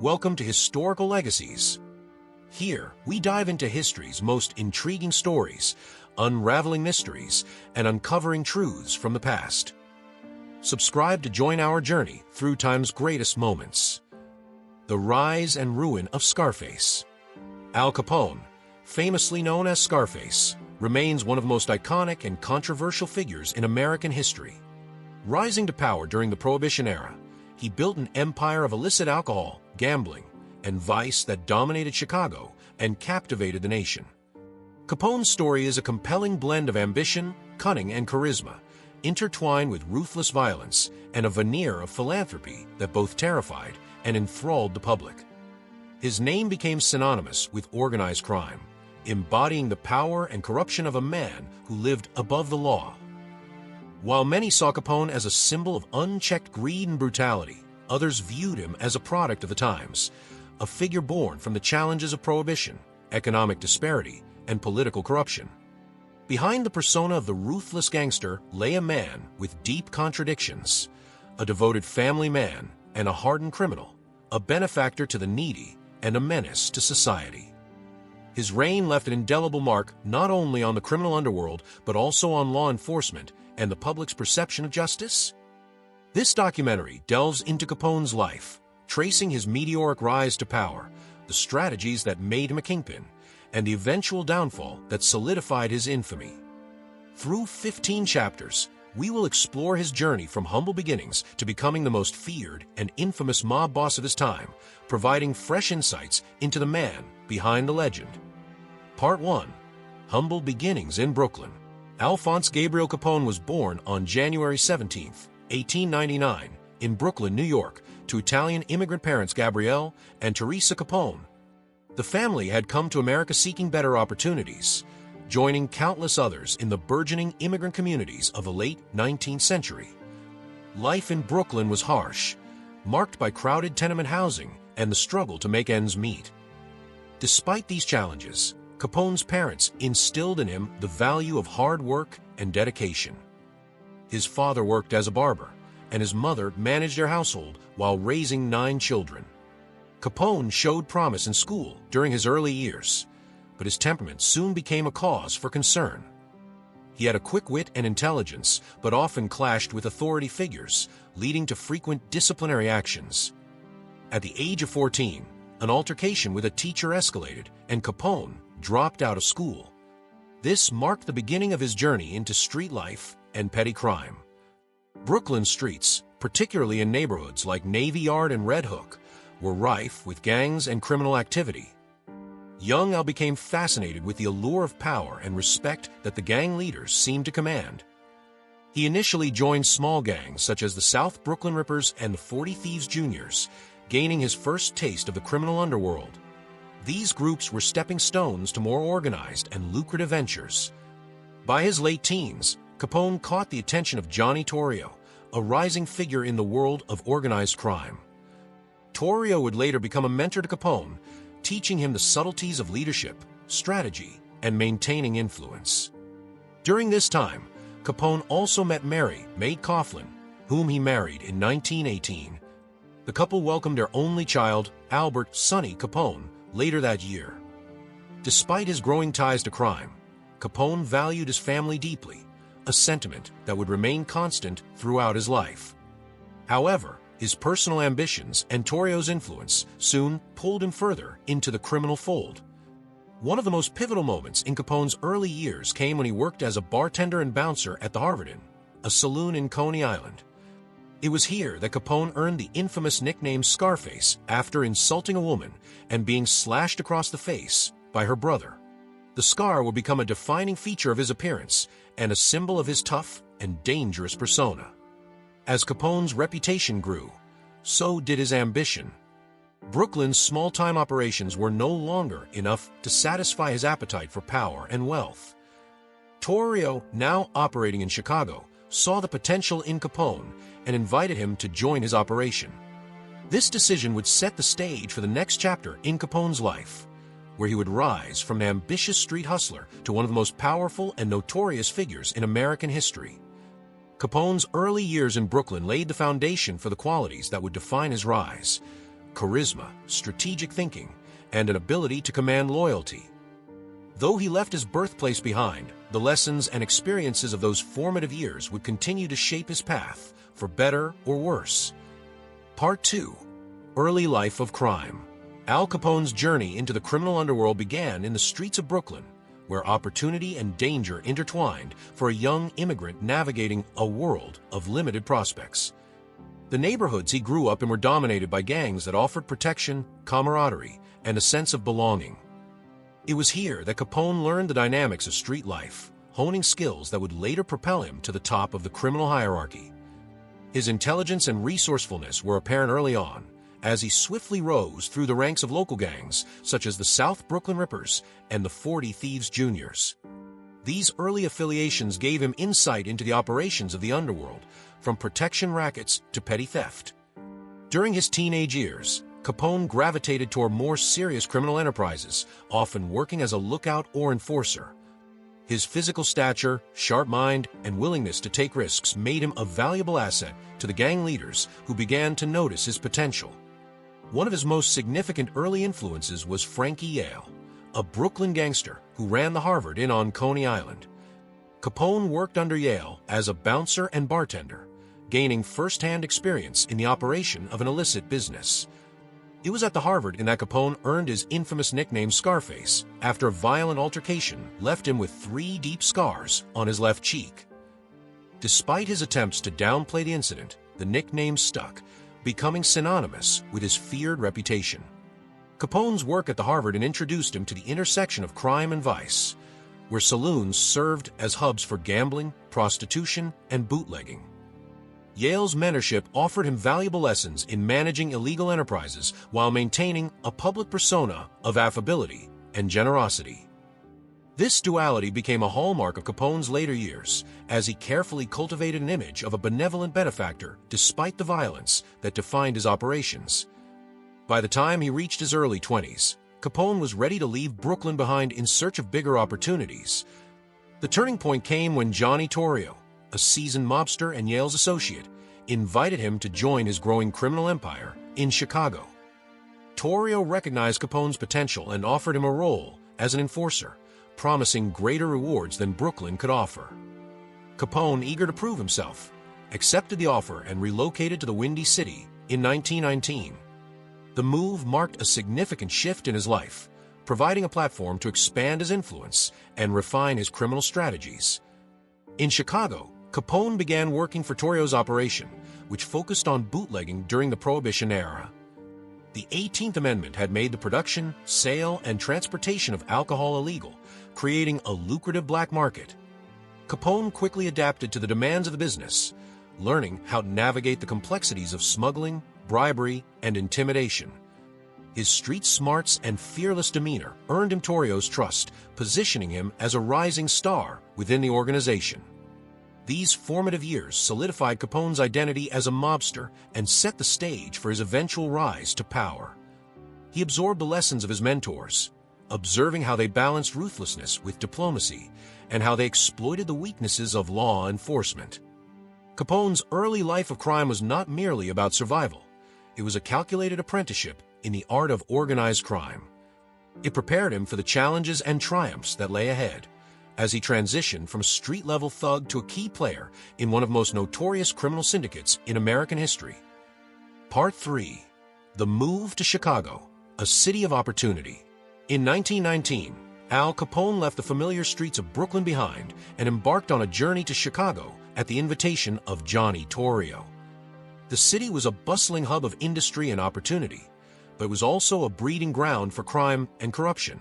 Welcome to Historical Legacies. Here, we dive into history's most intriguing stories, unraveling mysteries, and uncovering truths from the past. Subscribe to join our journey through time's greatest moments. The rise and ruin of Scarface. Al Capone, famously known as Scarface, remains one of the most iconic and controversial figures in American history. Rising to power during the Prohibition era, he built an empire of illicit alcohol, gambling, and vice that dominated Chicago and captivated the nation. Capone's story is a compelling blend of ambition, cunning, and charisma, intertwined with ruthless violence and a veneer of philanthropy that both terrified and enthralled the public. His name became synonymous with organized crime, embodying the power and corruption of a man who lived above the law. While many saw Capone as a symbol of unchecked greed and brutality, others viewed him as a product of the times, a figure born from the challenges of prohibition, economic disparity, and political corruption. Behind the persona of the ruthless gangster lay a man with deep contradictions, a devoted family man and a hardened criminal, a benefactor to the needy and a menace to society. His reign left an indelible mark not only on the criminal underworld but also on law enforcement and the public's perception of justice. This documentary delves into Capone's life, tracing his meteoric rise to power, the strategies that made him a kingpin, and the eventual downfall that solidified his infamy. Through 15 chapters, we will explore his journey from humble beginnings to becoming the most feared and infamous mob boss of his time, providing fresh insights into the man behind the legend. Part 1. Humble Beginnings in Brooklyn. Alphonse Gabriel Capone was born on January 17, 1899, in Brooklyn, New York, to Italian immigrant parents Gabrielle and Teresa Capone. The family had come to America seeking better opportunities, joining countless others in the burgeoning immigrant communities of the late 19th century. Life in Brooklyn was harsh, marked by crowded tenement housing and the struggle to make ends meet. Despite these challenges, Capone's parents instilled in him the value of hard work and dedication. His father worked as a barber, and his mother managed their household while raising 9 children. Capone showed promise in school during his early years, but his temperament soon became a cause for concern. He had a quick wit and intelligence, but often clashed with authority figures, leading to frequent disciplinary actions. At the age of 14, an altercation with a teacher escalated, and Capone dropped out of school. This marked the beginning of his journey into street life and petty crime. Brooklyn streets, particularly in neighborhoods like Navy Yard and Red Hook, were rife with gangs and criminal activity. Young Al became fascinated with the allure of power and respect that the gang leaders seemed to command. He initially joined small gangs such as the South Brooklyn Rippers and the 40 Thieves Juniors, gaining his first taste of the criminal underworld. These groups were stepping stones to more organized and lucrative ventures. By his late teens, Capone caught the attention of Johnny Torrio, a rising figure in the world of organized crime. Torrio would later become a mentor to Capone, teaching him the subtleties of leadership, strategy, and maintaining influence. During this time, Capone also met Mary Maid Coughlin, whom he married in 1918. The couple welcomed their only child, Albert "Sonny" Capone, later that year. Despite his growing ties to crime, Capone valued his family deeply, a sentiment that would remain constant throughout his life. However, his personal ambitions and Torrio's influence soon pulled him further into the criminal fold. One of the most pivotal moments in Capone's early years came when he worked as a bartender and bouncer at the Hardened, a saloon in Coney Island. It was here that Capone earned the infamous nickname Scarface after insulting a woman and being slashed across the face by her brother. The scar would become a defining feature of his appearance and a symbol of his tough and dangerous persona. As Capone's reputation grew, so did his ambition. Brooklyn's small-time operations were no longer enough to satisfy his appetite for power and wealth. Torrio, now operating in Chicago, saw the potential in Capone and invited him to join his operation. This decision would set the stage for the next chapter in Capone's life, where he would rise from an ambitious street hustler to one of the most powerful and notorious figures in American history. Capone's early years in Brooklyn laid the foundation for the qualities that would define his rise: charisma, strategic thinking, and an ability to command loyalty. Though he left his birthplace behind, the lessons and experiences of those formative years would continue to shape his path, for better or worse. Part 2. Early Life of Crime. Al Capone's journey into the criminal underworld began in the streets of Brooklyn, where opportunity and danger intertwined for a young immigrant navigating a world of limited prospects. The neighborhoods he grew up in were dominated by gangs that offered protection, camaraderie, and a sense of belonging. It was here that Capone learned the dynamics of street life, honing skills that would later propel him to the top of the criminal hierarchy. His intelligence and resourcefulness were apparent early on, as he swiftly rose through the ranks of local gangs such as the South Brooklyn Rippers and the 40 Thieves Juniors. These early affiliations gave him insight into the operations of the underworld, from protection rackets to petty theft. During his teenage years, Capone gravitated toward more serious criminal enterprises, often working as a lookout or enforcer. His physical stature, sharp mind, and willingness to take risks made him a valuable asset to the gang leaders who began to notice his potential. One of his most significant early influences was Frankie Yale, a Brooklyn gangster who ran the Harvard Inn on Coney Island. Capone worked under Yale as a bouncer and bartender, gaining first-hand experience in the operation of an illicit business. It was at the Harvard Inn that Capone earned his infamous nickname Scarface after a violent altercation left him with 3 deep scars on his left cheek. Despite his attempts to downplay the incident, the nickname stuck, becoming synonymous with his feared reputation. Capone's work at the Harvard Inn introduced him to the intersection of crime and vice, where saloons served as hubs for gambling, prostitution, and bootlegging. Yale's mentorship offered him valuable lessons in managing illegal enterprises while maintaining a public persona of affability and generosity. This duality became a hallmark of Capone's later years, as he carefully cultivated an image of a benevolent benefactor despite the violence that defined his operations. By the time he reached his early 20s, Capone was ready to leave Brooklyn behind in search of bigger opportunities. The turning point came when Johnny Torrio, a seasoned mobster and Yale's associate, invited him to join his growing criminal empire in Chicago. Torrio recognized Capone's potential and offered him a role as an enforcer, promising greater rewards than Brooklyn could offer. Capone, eager to prove himself, accepted the offer and relocated to the Windy City in 1919. The move marked a significant shift in his life, providing a platform to expand his influence and refine his criminal strategies. In Chicago, Capone began working for Torrio's operation, which focused on bootlegging during the Prohibition era. The 18th Amendment had made the production, sale, and transportation of alcohol illegal, creating a lucrative black market. Capone quickly adapted to the demands of the business, learning how to navigate the complexities of smuggling, bribery, and intimidation. His street smarts and fearless demeanor earned him Torrio's trust, positioning him as a rising star within the organization. These formative years solidified Capone's identity as a mobster and set the stage for his eventual rise to power. He absorbed the lessons of his mentors, observing how they balanced ruthlessness with diplomacy and how they exploited the weaknesses of law enforcement. Capone's early life of crime was not merely about survival. It was a calculated apprenticeship in the art of organized crime. It prepared him for the challenges and triumphs that lay ahead, as he transitioned from a street-level thug to a key player in one of the most notorious criminal syndicates in American history. Part 3. The Move to Chicago, a City of Opportunity. In 1919, Al Capone left the familiar streets of Brooklyn behind and embarked on a journey to Chicago at the invitation of Johnny Torrio. The city was a bustling hub of industry and opportunity, but it was also a breeding ground for crime and corruption.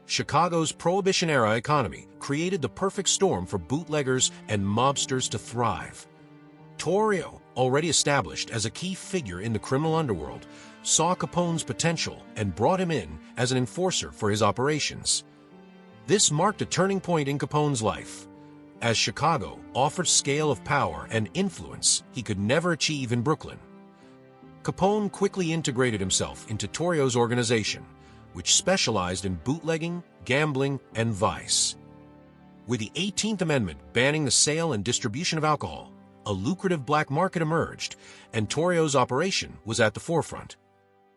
Chicago's Prohibition-era economy created the perfect storm for bootleggers and mobsters to thrive. Torrio, already established as a key figure in the criminal underworld, saw Capone's potential and brought him in as an enforcer for his operations. This marked a turning point in Capone's life, as Chicago offered scale of power and influence he could never achieve in Brooklyn. Capone quickly integrated himself into Torrio's organization, which specialized in bootlegging, gambling, and vice. With the 18th Amendment banning the sale and distribution of alcohol, a lucrative black market emerged, and Torrio's operation was at the forefront.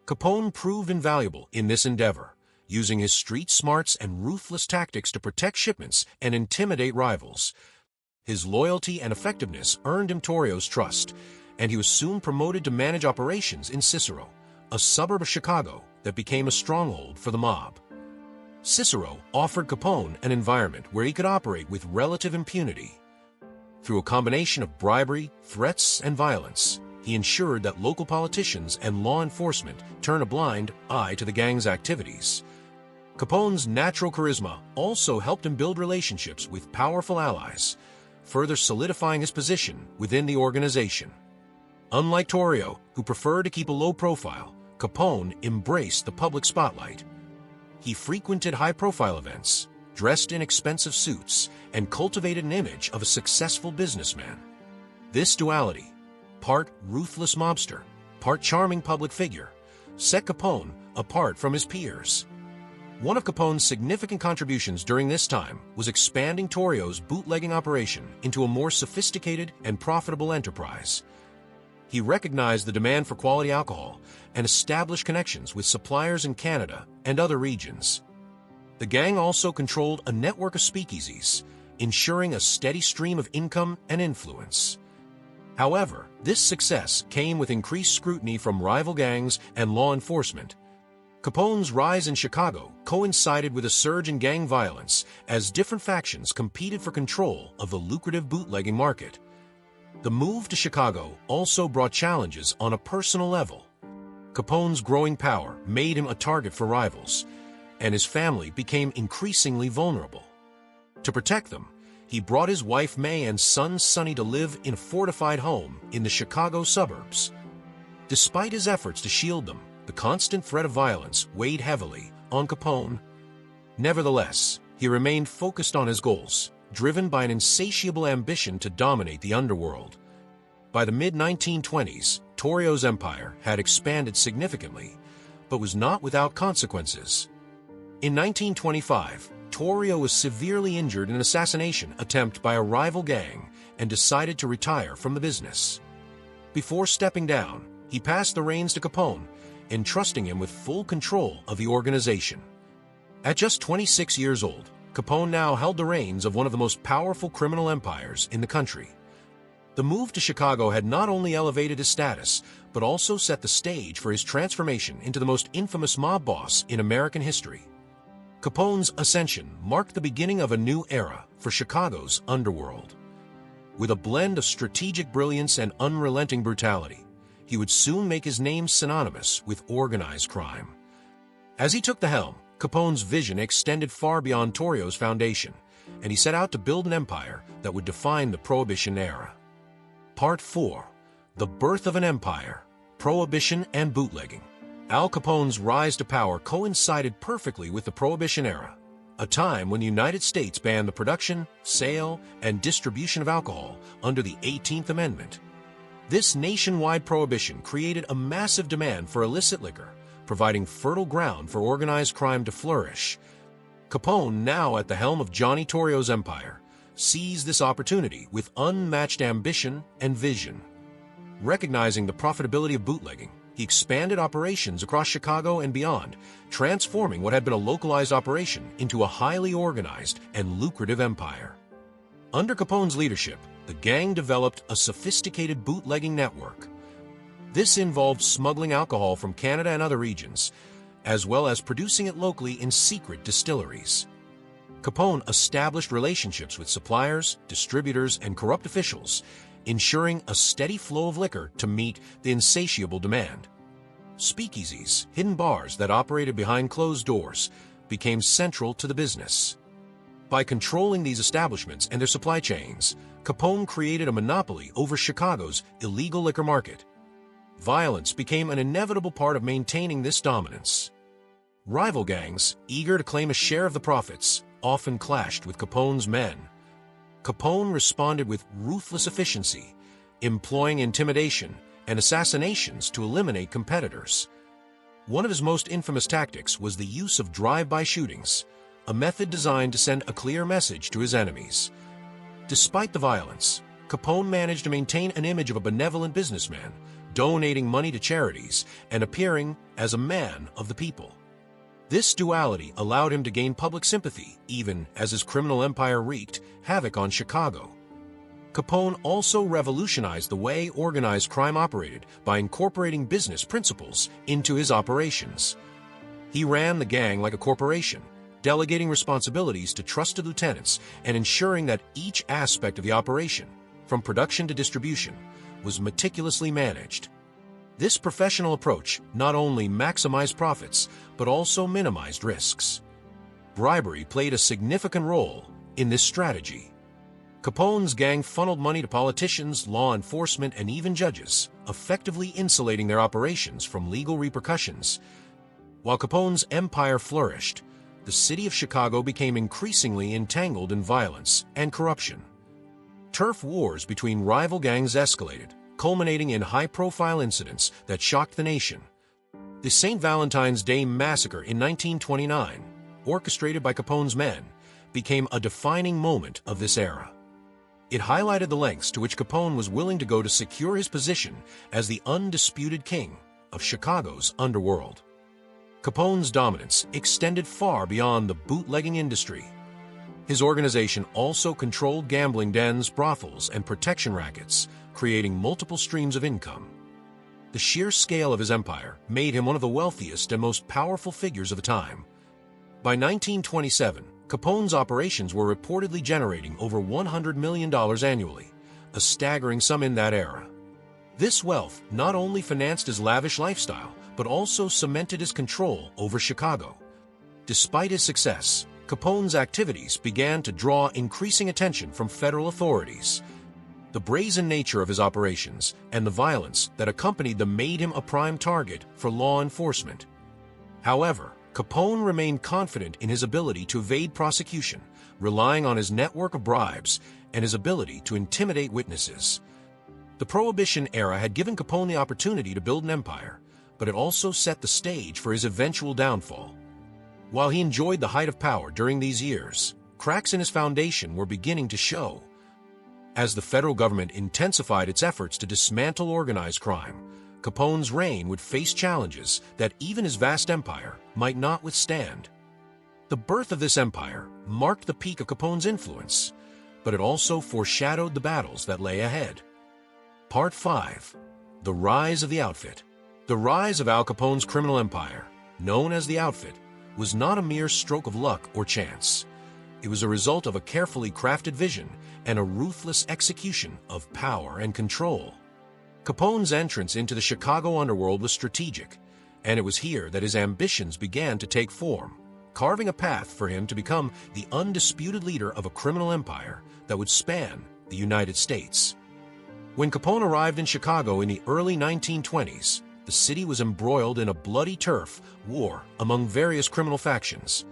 Capone proved invaluable in this endeavor, using his street smarts and ruthless tactics to protect shipments and intimidate rivals. His loyalty and effectiveness earned him Torrio's trust, and he was soon promoted to manage operations in Cicero, a suburb of Chicago that became a stronghold for the mob. Cicero offered Capone an environment where he could operate with relative impunity. Through a combination of bribery, threats, and violence, he ensured that local politicians and law enforcement turn a blind eye to the gang's activities. Capone's natural charisma also helped him build relationships with powerful allies, further solidifying his position within the organization. Unlike Torrio, who preferred to keep a low profile, Capone embraced the public spotlight. He frequented high-profile events, dressed in expensive suits, and cultivated an image of a successful businessman. This duality, part ruthless mobster, part charming public figure, set Capone apart from his peers. One of Capone's significant contributions during this time was expanding Torrio's bootlegging operation into a more sophisticated and profitable enterprise. He recognized the demand for quality alcohol and established connections with suppliers in Canada and other regions. The gang also controlled a network of speakeasies, ensuring a steady stream of income and influence. However, this success came with increased scrutiny from rival gangs and law enforcement. Capone's rise in Chicago coincided with a surge in gang violence as different factions competed for control of the lucrative bootlegging market. The move to Chicago also brought challenges on a personal level. Capone's growing power made him a target for rivals, and his family became increasingly vulnerable. To protect them, he brought his wife May and son Sonny to live in a fortified home in the Chicago suburbs. Despite his efforts to shield them, the constant threat of violence weighed heavily on Capone. Nevertheless, he remained focused on his goals, driven by an insatiable ambition to dominate the underworld. By the mid-1920s, Torrio's empire had expanded significantly, but was not without consequences. In 1925, Torrio was severely injured in an assassination attempt by a rival gang and decided to retire from the business. Before stepping down, he passed the reins to Capone, entrusting him with full control of the organization. At just 26 years old, Capone now held the reins of one of the most powerful criminal empires in the country. The move to Chicago had not only elevated his status, but also set the stage for his transformation into the most infamous mob boss in American history. Capone's ascension marked the beginning of a new era for Chicago's underworld. With a blend of strategic brilliance and unrelenting brutality, he would soon make his name synonymous with organized crime. As he took the helm, Capone's vision extended far beyond Torrio's foundation, and he set out to build an empire that would define the Prohibition era. Part 4. The Birth of an Empire, Prohibition and Bootlegging. Al Capone's rise to power coincided perfectly with the Prohibition era, a time when the United States banned the production, sale, and distribution of alcohol under the 18th Amendment. This nationwide prohibition created a massive demand for illicit liquor, providing fertile ground for organized crime to flourish. Capone, now at the helm of Johnny Torrio's empire, seized this opportunity with unmatched ambition and vision. Recognizing the profitability of bootlegging, he expanded operations across Chicago and beyond, transforming what had been a localized operation into a highly organized and lucrative empire. Under Capone's leadership, the gang developed a sophisticated bootlegging network. This involved smuggling alcohol from Canada and other regions, as well as producing it locally in secret distilleries. Capone established relationships with suppliers, distributors, and corrupt officials, ensuring a steady flow of liquor to meet the insatiable demand. Speakeasies, hidden bars that operated behind closed doors, became central to the business. By controlling these establishments and their supply chains, Capone created a monopoly over Chicago's illegal liquor market. Violence became an inevitable part of maintaining this dominance. Rival gangs, eager to claim a share of the profits, often clashed with Capone's men. Capone responded with ruthless efficiency, employing intimidation and assassinations to eliminate competitors. One of his most infamous tactics was the use of drive-by shootings, a method designed to send a clear message to his enemies. Despite the violence, Capone managed to maintain an image of a benevolent businessman, donating money to charities, and appearing as a man of the people. This duality allowed him to gain public sympathy, even as his criminal empire wreaked havoc on Chicago. Capone also revolutionized the way organized crime operated by incorporating business principles into his operations. He ran the gang like a corporation, delegating responsibilities to trusted lieutenants and ensuring that each aspect of the operation, from production to distribution, was meticulously managed. This professional approach not only maximized profits, but also minimized risks. Bribery played a significant role in this strategy. Capone's gang funneled money to politicians, law enforcement, and even judges, effectively insulating their operations from legal repercussions. While Capone's empire flourished, the city of Chicago became increasingly entangled in violence and corruption. Turf wars between rival gangs escalated, culminating in high-profile incidents that shocked the nation. The St. Valentine's Day Massacre in 1929, orchestrated by Capone's men, became a defining moment of this era. It highlighted the lengths to which Capone was willing to go to secure his position as the undisputed king of Chicago's underworld. Capone's dominance extended far beyond the bootlegging industry. His organization also controlled gambling dens, brothels, and protection rackets, creating multiple streams of income. The sheer scale of his empire made him one of the wealthiest and most powerful figures of the time. By 1927, Capone's operations were reportedly generating over $100 million annually, a staggering sum in that era. This wealth not only financed his lavish lifestyle, but also cemented his control over Chicago. Despite his success, Capone's activities began to draw increasing attention from federal authorities. The brazen nature of his operations and the violence that accompanied them made him a prime target for law enforcement. However, Capone remained confident in his ability to evade prosecution, relying on his network of bribes and his ability to intimidate witnesses. The Prohibition era had given Capone the opportunity to build an empire, but it also set the stage for his eventual downfall. While he enjoyed the height of power during these years, cracks in his foundation were beginning to show. As the federal government intensified its efforts to dismantle organized crime, Capone's reign would face challenges that even his vast empire might not withstand. The birth of this empire marked the peak of Capone's influence, but it also foreshadowed the battles that lay ahead. Part 5. The Rise of the Outfit. The rise of Al Capone's criminal empire, known as the Outfit, was not a mere stroke of luck or chance. It was a result of a carefully crafted vision and a ruthless execution of power and control. Capone's entrance into the Chicago underworld was strategic, and it was here that his ambitions began to take form, carving a path for him to become the undisputed leader of a criminal empire that would span the United States. When Capone arrived in Chicago in the early 1920s, the city was embroiled in a bloody turf war among various criminal factions.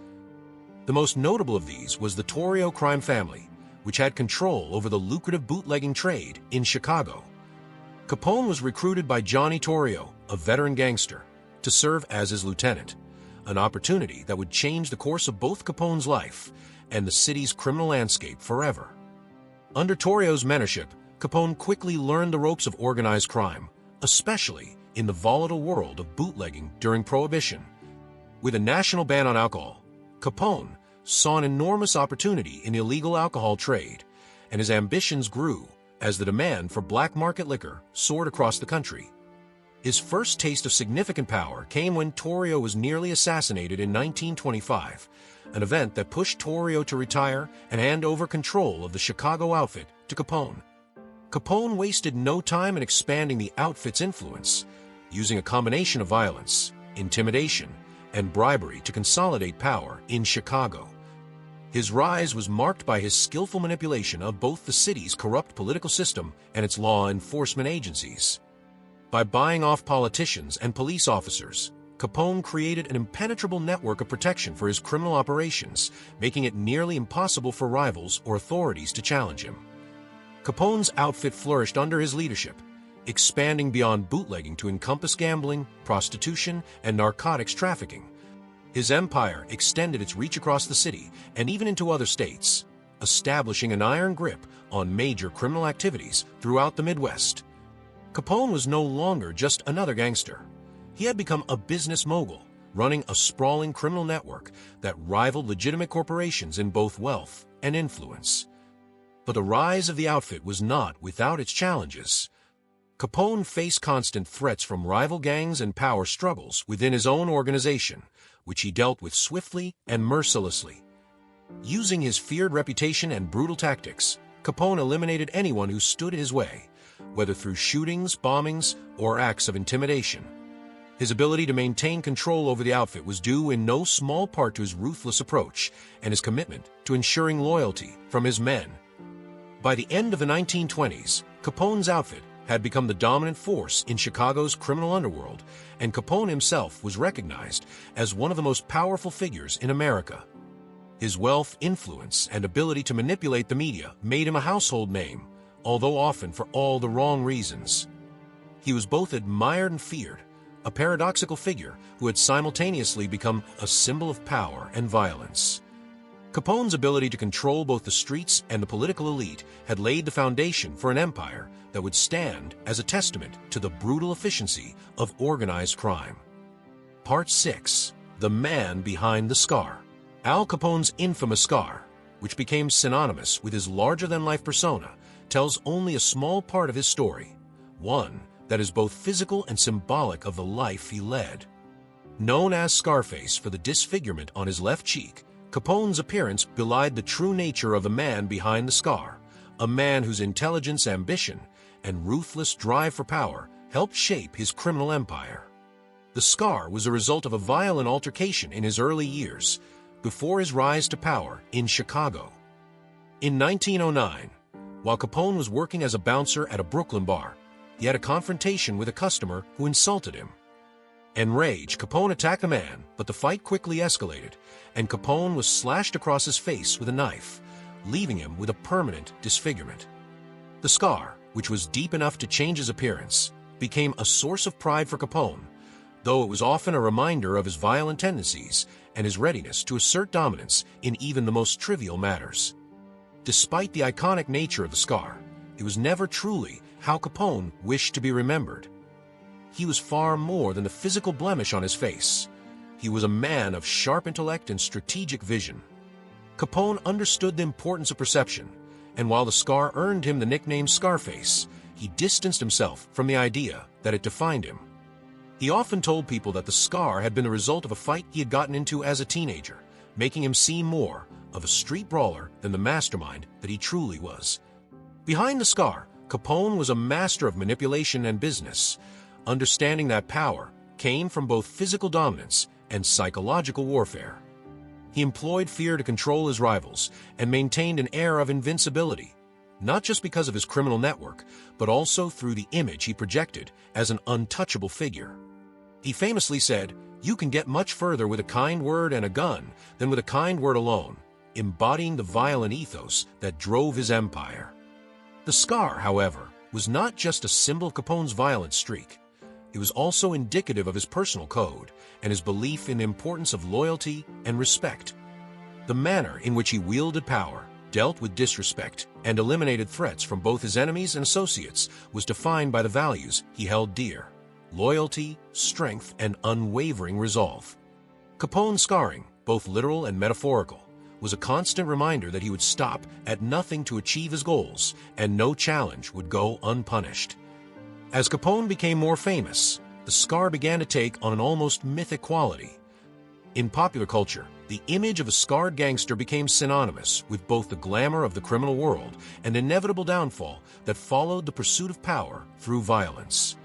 The most notable of these was the Torrio crime family, which had control over the lucrative bootlegging trade in Chicago. Capone was recruited by Johnny Torrio, a veteran gangster, to serve as his lieutenant, an opportunity that would change the course of both Capone's life and the city's criminal landscape forever. Under Torrio's mentorship, Capone quickly learned the ropes of organized crime, especially in the volatile world of bootlegging during Prohibition. With a national ban on alcohol, Capone saw an enormous opportunity in the illegal alcohol trade, and his ambitions grew as the demand for black market liquor soared across the country. His first taste of significant power came when Torrio was nearly assassinated in 1925, an event that pushed Torrio to retire and hand over control of the Chicago outfit to Capone. Capone wasted no time in expanding the outfit's influence, using a combination of violence, intimidation, and bribery to consolidate power in Chicago. His rise was marked by his skillful manipulation of both the city's corrupt political system and its law enforcement agencies. By buying off politicians and police officers, Capone created an impenetrable network of protection for his criminal operations, making it nearly impossible for rivals or authorities to challenge him. Capone's outfit flourished under his leadership, expanding beyond bootlegging to encompass gambling, prostitution, and narcotics trafficking. His empire extended its reach across the city and even into other states, establishing an iron grip on major criminal activities throughout the Midwest. Capone was no longer just another gangster. He had become a business mogul, running a sprawling criminal network that rivaled legitimate corporations in both wealth and influence. But the rise of the outfit was not without its challenges. Capone faced constant threats from rival gangs and power struggles within his own organization, which he dealt with swiftly and mercilessly. Using his feared reputation and brutal tactics, Capone eliminated anyone who stood in his way, whether through shootings, bombings, or acts of intimidation. His ability to maintain control over the outfit was due in no small part to his ruthless approach and his commitment to ensuring loyalty from his men. By the end of the 1920s, Capone's outfit had become the dominant force in Chicago's criminal underworld, and Capone himself was recognized as one of the most powerful figures in America. His wealth, influence, and ability to manipulate the media made him a household name, although often for all the wrong reasons. He was both admired and feared, a paradoxical figure who had simultaneously become a symbol of power and violence. Capone's ability to control both the streets and the political elite had laid the foundation for an empire that would stand as a testament to the brutal efficiency of organized crime. Part 6. The Man Behind the Scar. Al Capone's infamous scar, which became synonymous with his larger-than-life persona, tells only a small part of his story, one that is both physical and symbolic of the life he led. Known as Scarface for the disfigurement on his left cheek, Capone's appearance belied the true nature of the man behind the scar, a man whose intelligence, ambition, and ruthless drive for power helped shape his criminal empire. The scar was a result of a violent altercation in his early years, before his rise to power in Chicago. In 1909, while Capone was working as a bouncer at a Brooklyn bar, he had a confrontation with a customer who insulted him. Enraged, Capone attacked the man, but the fight quickly escalated, and Capone was slashed across his face with a knife, leaving him with a permanent disfigurement. The scar, which was deep enough to change his appearance, became a source of pride for Capone, though it was often a reminder of his violent tendencies and his readiness to assert dominance in even the most trivial matters. Despite the iconic nature of the scar, it was never truly how Capone wished to be remembered. He was far more than the physical blemish on his face. He was a man of sharp intellect and strategic vision. Capone understood the importance of perception, and while the scar earned him the nickname Scarface, he distanced himself from the idea that it defined him. He often told people that the scar had been the result of a fight he had gotten into as a teenager, making him seem more of a street brawler than the mastermind that he truly was. Behind the scar, Capone was a master of manipulation and business, understanding that power came from both physical dominance and psychological warfare. He employed fear to control his rivals and maintained an air of invincibility, not just because of his criminal network, but also through the image he projected as an untouchable figure. He famously said, "You can get much further with a kind word and a gun than with a kind word alone," embodying the violent ethos that drove his empire. The scar, however, was not just a symbol of Capone's violent streak. It was also indicative of his personal code and his belief in the importance of loyalty and respect. The manner in which he wielded power, dealt with disrespect, and eliminated threats from both his enemies and associates was defined by the values he held dear: loyalty, strength, and unwavering resolve. Capone's scarring, both literal and metaphorical, was a constant reminder that he would stop at nothing to achieve his goals, and no challenge would go unpunished. As Capone became more famous, the scar began to take on an almost mythic quality. In popular culture, the image of a scarred gangster became synonymous with both the glamour of the criminal world and inevitable downfall that followed the pursuit of power through violence.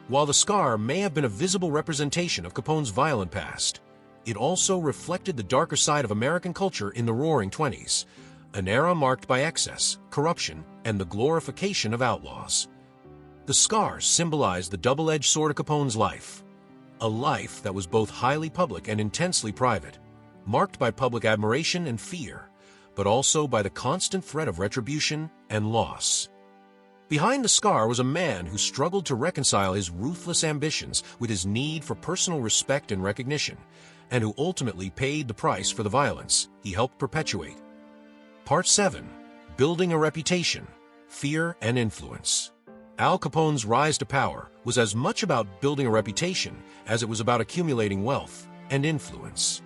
While the scar may have been a visible representation of Capone's violent past, it also reflected the darker side of American culture in the Roaring '20s, an era marked by excess, corruption, and the glorification of outlaws. The scar symbolized the double-edged sword of Capone's life, a life that was both highly public and intensely private, marked by public admiration and fear, but also by the constant threat of retribution and loss. Behind the scar was a man who struggled to reconcile his ruthless ambitions with his need for personal respect and recognition, and who ultimately paid the price for the violence he helped perpetuate. Part 7. Building a Reputation, Fear and Influence. Al Capone's rise to power was as much about building a reputation as it was about accumulating wealth and influence.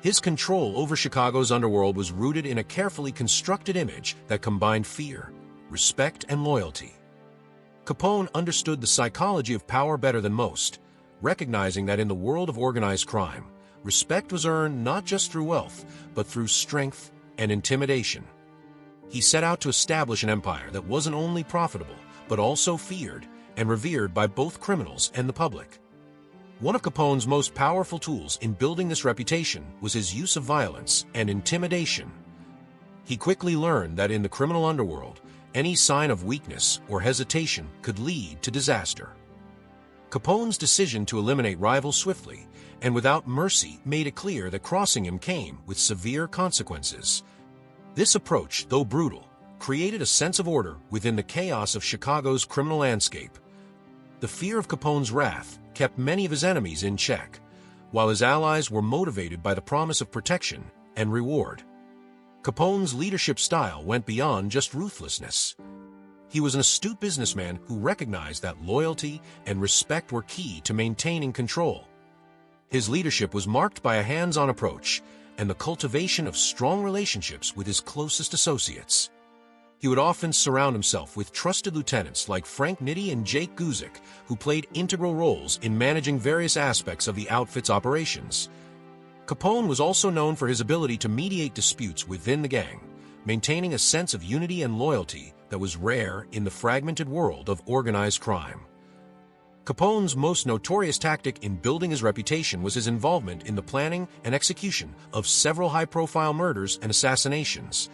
His control over Chicago's underworld was rooted in a carefully constructed image that combined fear, respect, and loyalty. Capone understood the psychology of power better than most, recognizing that in the world of organized crime, respect was earned not just through wealth, but through strength and intimidation. He set out to establish an empire that wasn't only profitable, but also feared and revered by both criminals and the public. One of Capone's most powerful tools in building this reputation was his use of violence and intimidation. He quickly learned that in the criminal underworld, any sign of weakness or hesitation could lead to disaster. Capone's decision to eliminate rivals swiftly and without mercy made it clear that crossing him came with severe consequences. This approach, though brutal, created a sense of order within the chaos of Chicago's criminal landscape. The fear of Capone's wrath kept many of his enemies in check, while his allies were motivated by the promise of protection and reward. Capone's leadership style went beyond just ruthlessness. He was an astute businessman who recognized that loyalty and respect were key to maintaining control. His leadership was marked by a hands-on approach and the cultivation of strong relationships with his closest associates. He would often surround himself with trusted lieutenants like Frank Nitti and Jake Guzik, who played integral roles in managing various aspects of the outfit's operations. Capone was also known for his ability to mediate disputes within the gang, maintaining a sense of unity and loyalty that was rare in the fragmented world of organized crime. Capone's most notorious tactic in building his reputation was his involvement in the planning and execution of several high-profile murders and assassinations.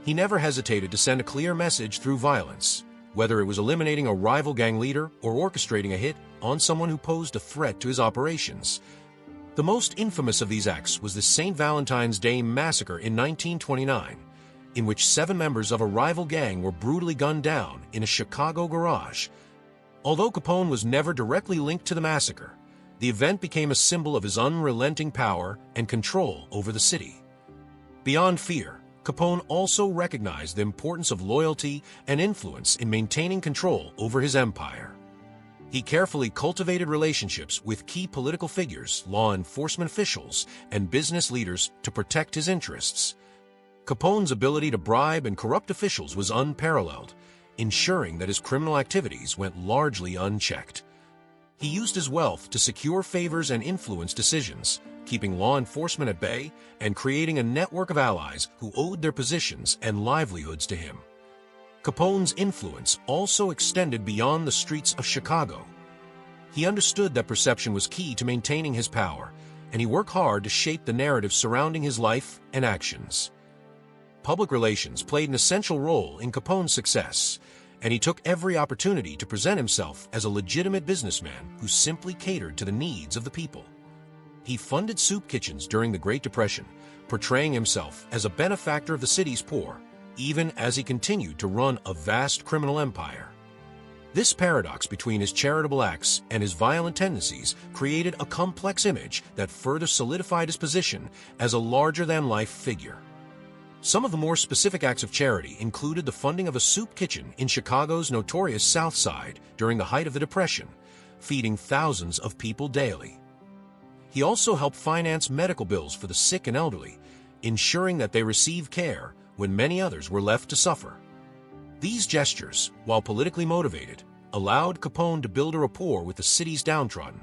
He never hesitated to send a clear message through violence, whether it was eliminating a rival gang leader or orchestrating a hit on someone who posed a threat to his operations. The most infamous of these acts was the St. Valentine's Day Massacre in 1929, in which 7 members of a rival gang were brutally gunned down in a Chicago garage. Although Capone was never directly linked to the massacre, the event became a symbol of his unrelenting power and control over the city. Beyond fear, Capone also recognized the importance of loyalty and influence in maintaining control over his empire. He carefully cultivated relationships with key political figures, law enforcement officials, and business leaders to protect his interests. Capone's ability to bribe and corrupt officials was unparalleled, ensuring that his criminal activities went largely unchecked. He used his wealth to secure favors and influence decisions, keeping law enforcement at bay and creating a network of allies who owed their positions and livelihoods to him. Capone's influence also extended beyond the streets of Chicago. He understood that perception was key to maintaining his power, and he worked hard to shape the narrative surrounding his life and actions. Public relations played an essential role in Capone's success, and he took every opportunity to present himself as a legitimate businessman who simply catered to the needs of the people. He funded soup kitchens during the Great Depression, portraying himself as a benefactor of the city's poor, even as he continued to run a vast criminal empire. This paradox between his charitable acts and his violent tendencies created a complex image that further solidified his position as a larger-than-life figure. Some of the more specific acts of charity included the funding of a soup kitchen in Chicago's notorious South Side during the height of the Depression, feeding thousands of people daily. He also helped finance medical bills for the sick and elderly, ensuring that they received care when many others were left to suffer. These gestures, while politically motivated, allowed Capone to build a rapport with the city's downtrodden,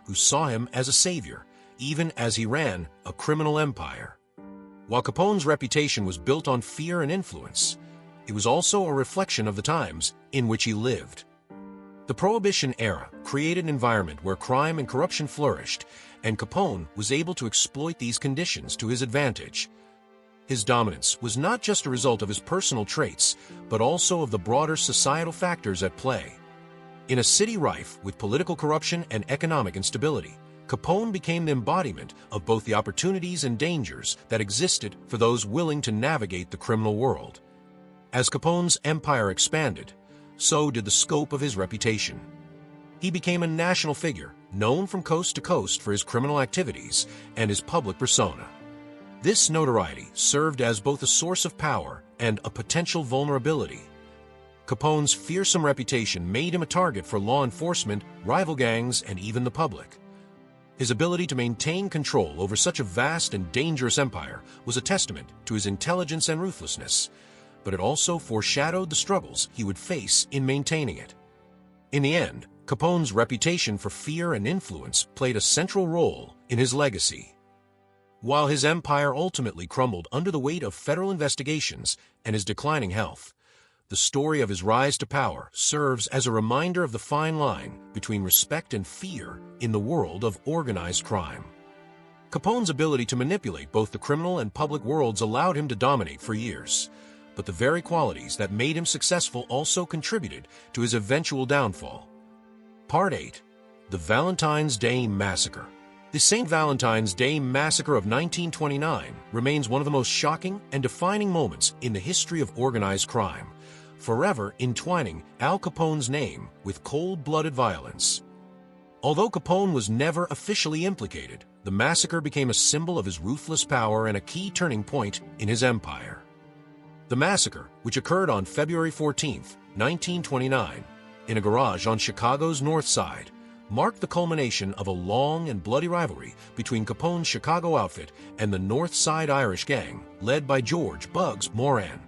who saw him as a savior, even as he ran a criminal empire. While Capone's reputation was built on fear and influence, it was also a reflection of the times in which he lived. The Prohibition era created an environment where crime and corruption flourished, and Capone was able to exploit these conditions to his advantage. His dominance was not just a result of his personal traits, but also of the broader societal factors at play. In a city rife with political corruption and economic instability, Capone became the embodiment of both the opportunities and dangers that existed for those willing to navigate the criminal world. As Capone's empire expanded, so did the scope of his reputation. He became a national figure, known from coast to coast for his criminal activities and his public persona. This notoriety served as both a source of power and a potential vulnerability. Capone's fearsome reputation made him a target for law enforcement, rival gangs, and even the public. His ability to maintain control over such a vast and dangerous empire was a testament to his intelligence and ruthlessness, but it also foreshadowed the struggles he would face in maintaining it. In the end, Capone's reputation for fear and influence played a central role in his legacy. While his empire ultimately crumbled under the weight of federal investigations and his declining health, the story of his rise to power serves as a reminder of the fine line between respect and fear in the world of organized crime. Capone's ability to manipulate both the criminal and public worlds allowed him to dominate for years, but the very qualities that made him successful also contributed to his eventual downfall. Part 8. The Valentine's Day Massacre. The St. Valentine's Day Massacre of 1929 remains one of the most shocking and defining moments in the history of organized crime, forever entwining Al Capone's name with cold-blooded violence. Although Capone was never officially implicated, the massacre became a symbol of his ruthless power and a key turning point in his empire. The massacre, which occurred on February 14, 1929, in a garage on Chicago's North Side, marked the culmination of a long and bloody rivalry between Capone's Chicago outfit and the North Side Irish gang, led by George "Bugs" Moran.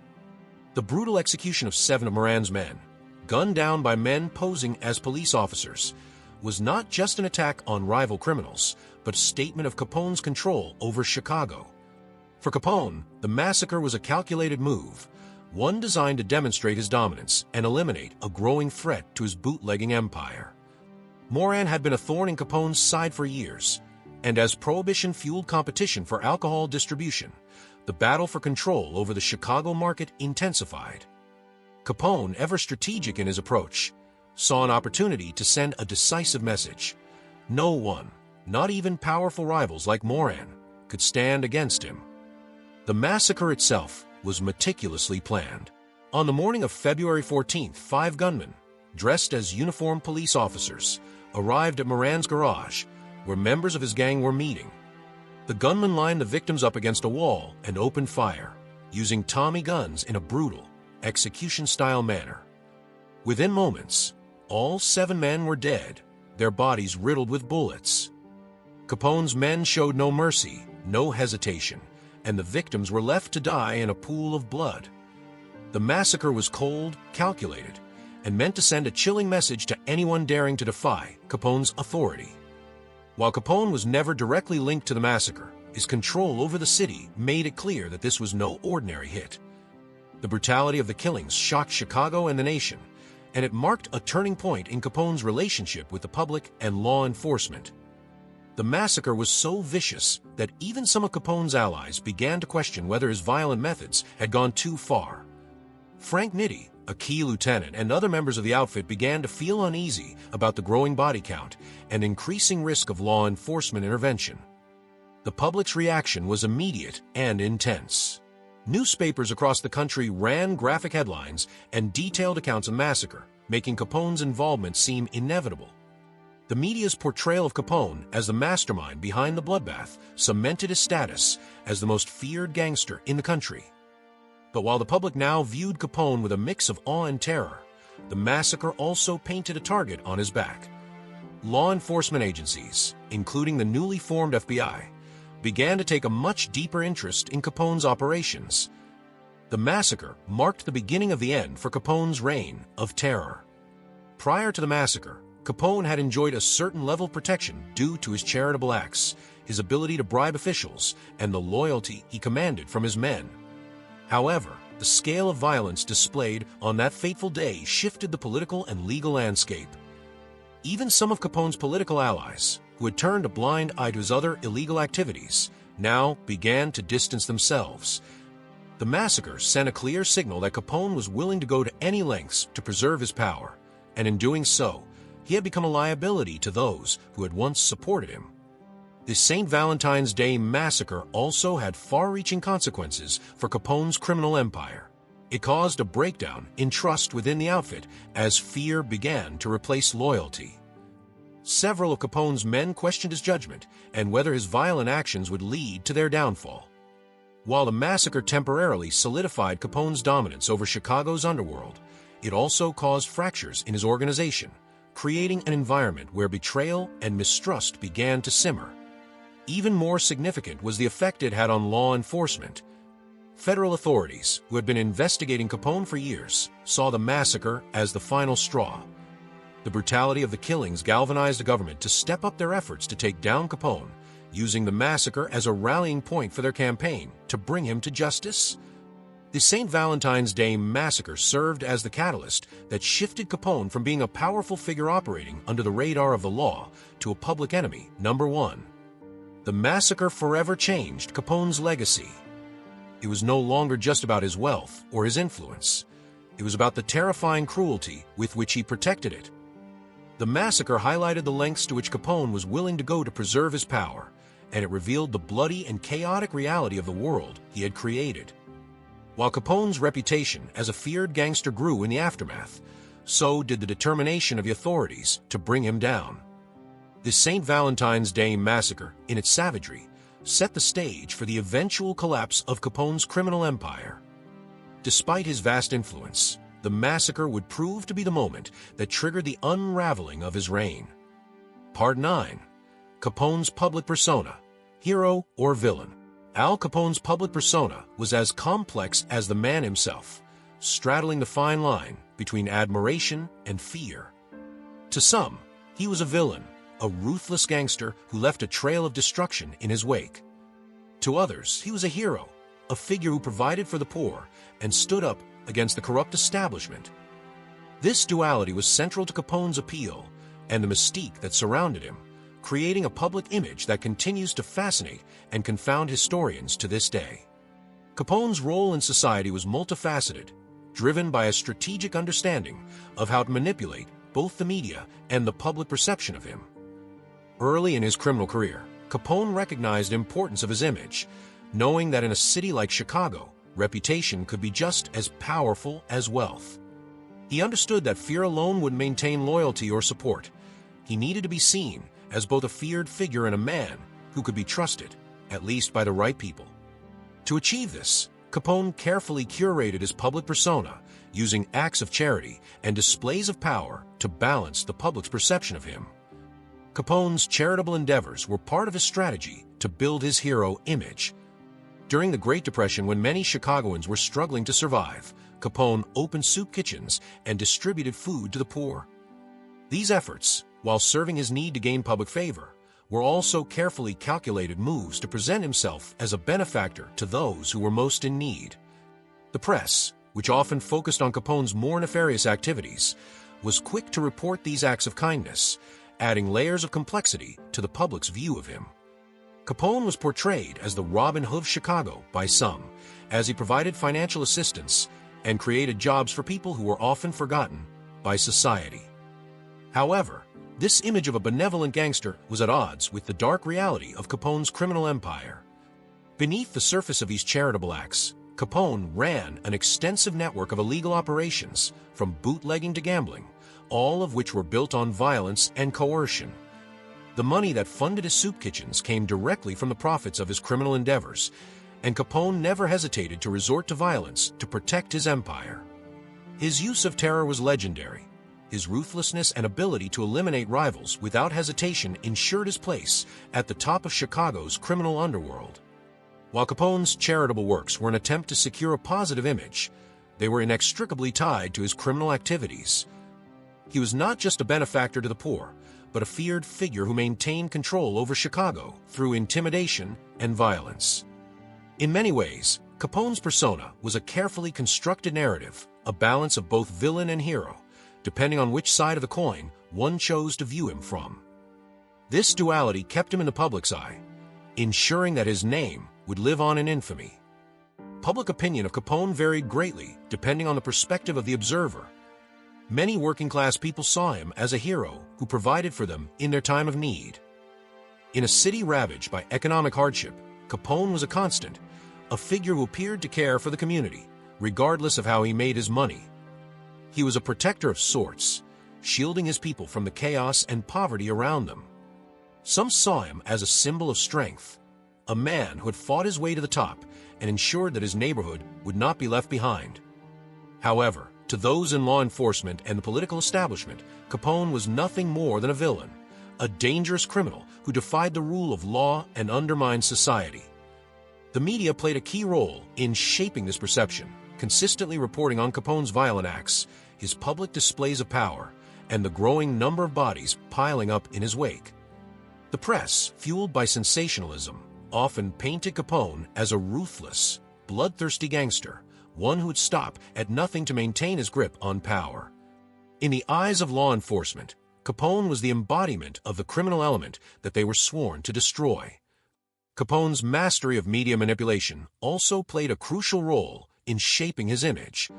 The brutal execution of 7 of Moran's men, gunned down by men posing as police officers, was not just an attack on rival criminals, but a statement of Capone's control over Chicago. For Capone, the massacre was a calculated move, one designed to demonstrate his dominance and eliminate a growing threat to his bootlegging empire. Moran had been a thorn in Capone's side for years, and as Prohibition fueled competition for alcohol distribution, the battle for control over the Chicago market intensified. Capone, ever strategic in his approach, saw an opportunity to send a decisive message. No one, not even powerful rivals like Moran, could stand against him. The massacre itself was meticulously planned. On the morning of February 14th, 5 gunmen, dressed as uniformed police officers, arrived at Moran's garage, where members of his gang were meeting. The gunmen lined the victims up against a wall and opened fire, using Tommy guns in a brutal, execution-style manner. Within moments, all 7 men were dead, their bodies riddled with bullets. Capone's men showed no mercy, no hesitation, and the victims were left to die in a pool of blood. The massacre was cold, calculated, and meant to send a chilling message to anyone daring to defy Capone's authority. While Capone was never directly linked to the massacre, his control over the city made it clear that this was no ordinary hit. The brutality of the killings shocked Chicago and the nation, and it marked a turning point in Capone's relationship with the public and law enforcement. The massacre was so vicious that even some of Capone's allies began to question whether his violent methods had gone too far. Frank Nitti, a key lieutenant, and other members of the outfit began to feel uneasy about the growing body count and increasing risk of law enforcement intervention. The public's reaction was immediate and intense. Newspapers across the country ran graphic headlines and detailed accounts of the massacre, making Capone's involvement seem inevitable. The media's portrayal of Capone as the mastermind behind the bloodbath cemented his status as the most feared gangster in the country. But while the public now viewed Capone with a mix of awe and terror, the massacre also painted a target on his back. Law enforcement agencies, including the newly formed FBI, began to take a much deeper interest in Capone's operations. The massacre marked the beginning of the end for Capone's reign of terror. Prior to the massacre, Capone had enjoyed a certain level of protection due to his charitable acts, his ability to bribe officials, and the loyalty he commanded from his men. However, the scale of violence displayed on that fateful day shifted the political and legal landscape. Even some of Capone's political allies, who had turned a blind eye to his other illegal activities, now began to distance themselves. The massacre sent a clear signal that Capone was willing to go to any lengths to preserve his power, and in doing so, he had become a liability to those who had once supported him. The St. Valentine's Day Massacre also had far-reaching consequences for Capone's criminal empire. It caused a breakdown in trust within the outfit as fear began to replace loyalty. Several of Capone's men questioned his judgment and whether his violent actions would lead to their downfall. While the massacre temporarily solidified Capone's dominance over Chicago's underworld, it also caused fractures in his organization, creating an environment where betrayal and mistrust began to simmer. Even more significant was the effect it had on law enforcement. Federal authorities, who had been investigating Capone for years, saw the massacre as the final straw. The brutality of the killings galvanized the government to step up their efforts to take down Capone, using the massacre as a rallying point for their campaign to bring him to justice. The St. Valentine's Day Massacre served as the catalyst that shifted Capone from being a powerful figure operating under the radar of the law to a public enemy number one. The massacre forever changed Capone's legacy. It was no longer just about his wealth or his influence. It was about the terrifying cruelty with which he protected it. The massacre highlighted the lengths to which Capone was willing to go to preserve his power, and it revealed the bloody and chaotic reality of the world he had created. While Capone's reputation as a feared gangster grew in the aftermath, so did the determination of the authorities to bring him down. The St. Valentine's Day Massacre, in its savagery, set the stage for the eventual collapse of Capone's criminal empire. Despite his vast influence, the massacre would prove to be the moment that triggered the unraveling of his reign. Part 9. Capone's public persona, hero or villain. Al Capone's public persona was as complex as the man himself, straddling the fine line between admiration and fear. To some, he was a villain, a ruthless gangster who left a trail of destruction in his wake. To others, he was a hero, a figure who provided for the poor and stood up against the corrupt establishment. This duality was central to Capone's appeal and the mystique that surrounded him, creating a public image that continues to fascinate and confound historians to this day. Capone's role in society was multifaceted, driven by a strategic understanding of how to manipulate both the media and the public perception of him. Early in his criminal career, Capone recognized the importance of his image, knowing that in a city like Chicago, reputation could be just as powerful as wealth. He understood that fear alone would maintain loyalty or support. He needed to be seen as both a feared figure and a man who could be trusted, at least by the right people. To achieve this, Capone carefully curated his public persona, using acts of charity and displays of power to balance the public's perception of him. Capone's charitable endeavors were part of his strategy to build his hero image. During the Great Depression, when many Chicagoans were struggling to survive, Capone opened soup kitchens and distributed food to the poor. These efforts, while serving his need to gain public favor, were also carefully calculated moves to present himself as a benefactor to those who were most in need. The press, which often focused on Capone's more nefarious activities, was quick to report these acts of kindness, adding layers of complexity to the public's view of him. Capone was portrayed as the Robin Hood of Chicago by some, as he provided financial assistance and created jobs for people who were often forgotten by society. However, this image of a benevolent gangster was at odds with the dark reality of Capone's criminal empire. Beneath the surface of these charitable acts, Capone ran an extensive network of illegal operations, from bootlegging to gambling, all of which were built on violence and coercion. The money that funded his soup kitchens came directly from the profits of his criminal endeavors, and Capone never hesitated to resort to violence to protect his empire. His use of terror was legendary. His ruthlessness and ability to eliminate rivals without hesitation ensured his place at the top of Chicago's criminal underworld. While Capone's charitable works were an attempt to secure a positive image, they were inextricably tied to his criminal activities. He was not just a benefactor to the poor, but a feared figure who maintained control over Chicago through intimidation and violence. In many ways, Capone's persona was a carefully constructed narrative, a balance of both villain and hero, depending on which side of the coin one chose to view him from. This duality kept him in the public's eye, ensuring that his name would live on in infamy. Public opinion of Capone varied greatly depending on the perspective of the observer. Many working-class people saw him as a hero who provided for them in their time of need. In a city ravaged by economic hardship, Capone was a constant, a figure who appeared to care for the community, regardless of how he made his money. He was a protector of sorts, shielding his people from the chaos and poverty around them. Some saw him as a symbol of strength, a man who had fought his way to the top and ensured that his neighborhood would not be left behind. However, To those in law enforcement and the political establishment, Capone was nothing more than a villain, a dangerous criminal who defied the rule of law and undermined society. The media played a key role in shaping this perception, consistently reporting on Capone's violent acts, his public displays of power, and the growing number of bodies piling up in his wake. The press, fueled by sensationalism, often painted Capone as a ruthless, bloodthirsty gangster, one who would stop at nothing to maintain his grip on power. In the eyes of law enforcement, Capone was the embodiment of the criminal element that they were sworn to destroy. Capone's mastery of media manipulation also played a crucial role in shaping his image.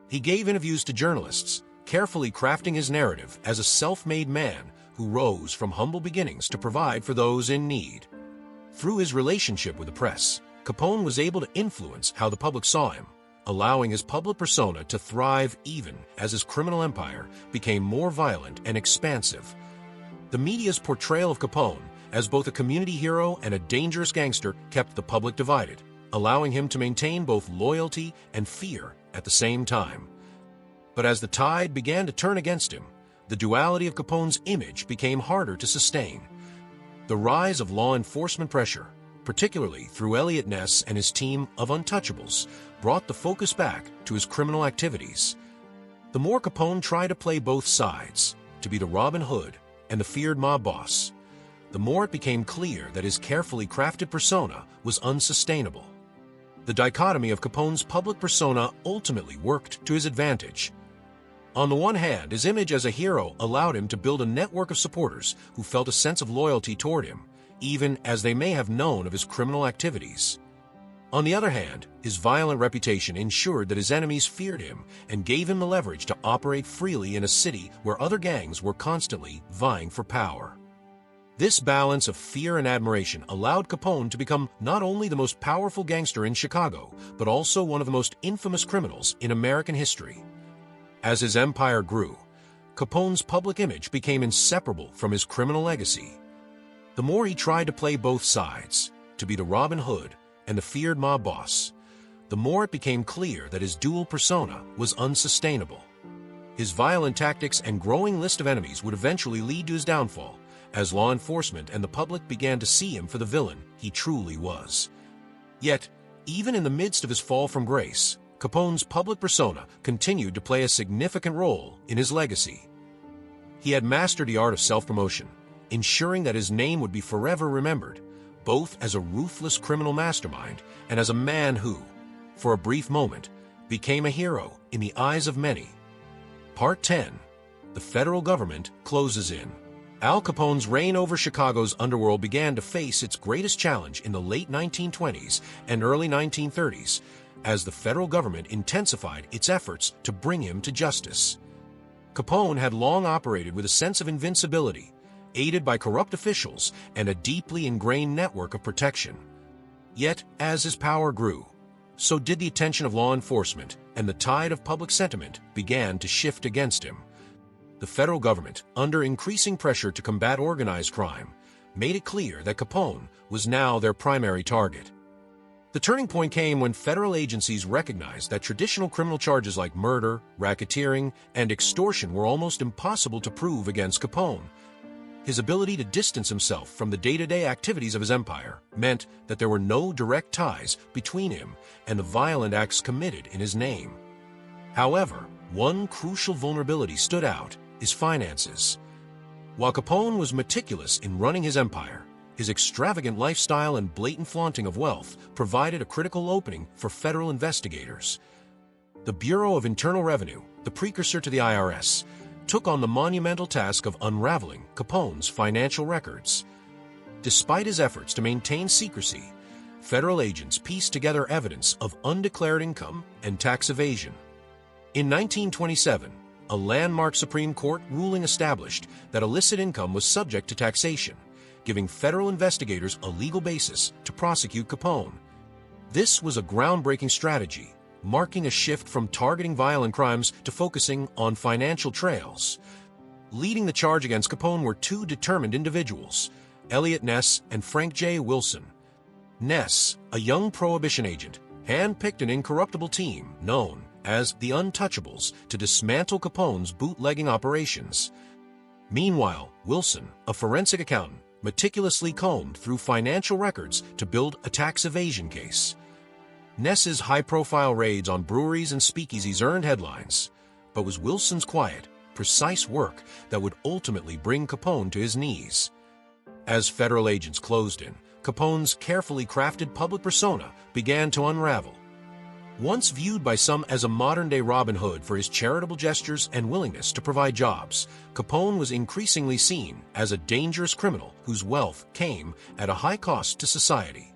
He gave interviews to journalists, carefully crafting his narrative as a self-made man who rose from humble beginnings to provide for those in need. Through his relationship with the press, Capone was able to influence how the public saw him, allowing his public persona to thrive even as his criminal empire became more violent and expansive. The media's portrayal of Capone as both a community hero and a dangerous gangster kept the public divided, allowing him to maintain both loyalty and fear at the same time. But as the tide began to turn against him, the duality of Capone's image became harder to sustain. The rise of law enforcement pressure, particularly through Eliot Ness and his team of untouchables, brought the focus back to his criminal activities. The more Capone tried to play both sides, to be the Robin Hood and the feared mob boss, the more it became clear that his carefully crafted persona was unsustainable. The dichotomy of Capone's public persona ultimately worked to his advantage. On the one hand, his image as a hero allowed him to build a network of supporters who felt a sense of loyalty toward him, even as they may have known of his criminal activities. On the other hand, his violent reputation ensured that his enemies feared him and gave him the leverage to operate freely in a city where other gangs were constantly vying for power. This balance of fear and admiration allowed Capone to become not only the most powerful gangster in Chicago, but also one of the most infamous criminals in American history. As his empire grew, Capone's public image became inseparable from his criminal legacy. The more he tried to play both sides, to be the Robin Hood and the feared mob boss, the more it became clear that his dual persona was unsustainable. His violent tactics and growing list of enemies would eventually lead to his downfall, as law enforcement and the public began to see him for the villain he truly was. Yet, even in the midst of his fall from grace, Capone's public persona continued to play a significant role in his legacy. He had mastered the art of self-promotion, ensuring that his name would be forever remembered, both as a ruthless criminal mastermind and as a man who, for a brief moment, became a hero in the eyes of many. Part 10. The federal government closes in. Al Capone's reign over Chicago's underworld began to face its greatest challenge in the late 1920s and early 1930s, as the federal government intensified its efforts to bring him to justice. Capone had long operated with a sense of invincibility, aided by corrupt officials and a deeply ingrained network of protection. Yet, as his power grew, so did the attention of law enforcement, and the tide of public sentiment began to shift against him. The federal government, under increasing pressure to combat organized crime, made it clear that Capone was now their primary target. The turning point came when federal agencies recognized that traditional criminal charges like murder, racketeering, and extortion were almost impossible to prove against Capone. His ability to distance himself from the day-to-day activities of his empire meant that there were no direct ties between him and the violent acts committed in his name. However, one crucial vulnerability stood out: his finances. While Capone was meticulous in running his empire, his extravagant lifestyle and blatant flaunting of wealth provided a critical opening for federal investigators. The Bureau of Internal Revenue, the precursor to the IRS, took on the monumental task of unraveling Capone's financial records. Despite his efforts to maintain secrecy, federal agents pieced together evidence of undeclared income and tax evasion. In 1927, a landmark Supreme Court ruling established that illicit income was subject to taxation, giving federal investigators a legal basis to prosecute Capone. This was a groundbreaking strategy, marking a shift from targeting violent crimes to focusing on financial trails. Leading the charge against Capone were two determined individuals, Eliot Ness and Frank J. Wilson. Ness, a young Prohibition agent, handpicked an incorruptible team known as the Untouchables to dismantle Capone's bootlegging operations. Meanwhile, Wilson, a forensic accountant, meticulously combed through financial records to build a tax evasion case. Ness's high-profile raids on breweries and speakeasies earned headlines, but was Wilson's quiet, precise work that would ultimately bring Capone to his knees. As federal agents closed in, Capone's carefully crafted public persona began to unravel. Once viewed by some as a modern-day Robin Hood for his charitable gestures and willingness to provide jobs, Capone was increasingly seen as a dangerous criminal whose wealth came at a high cost to society.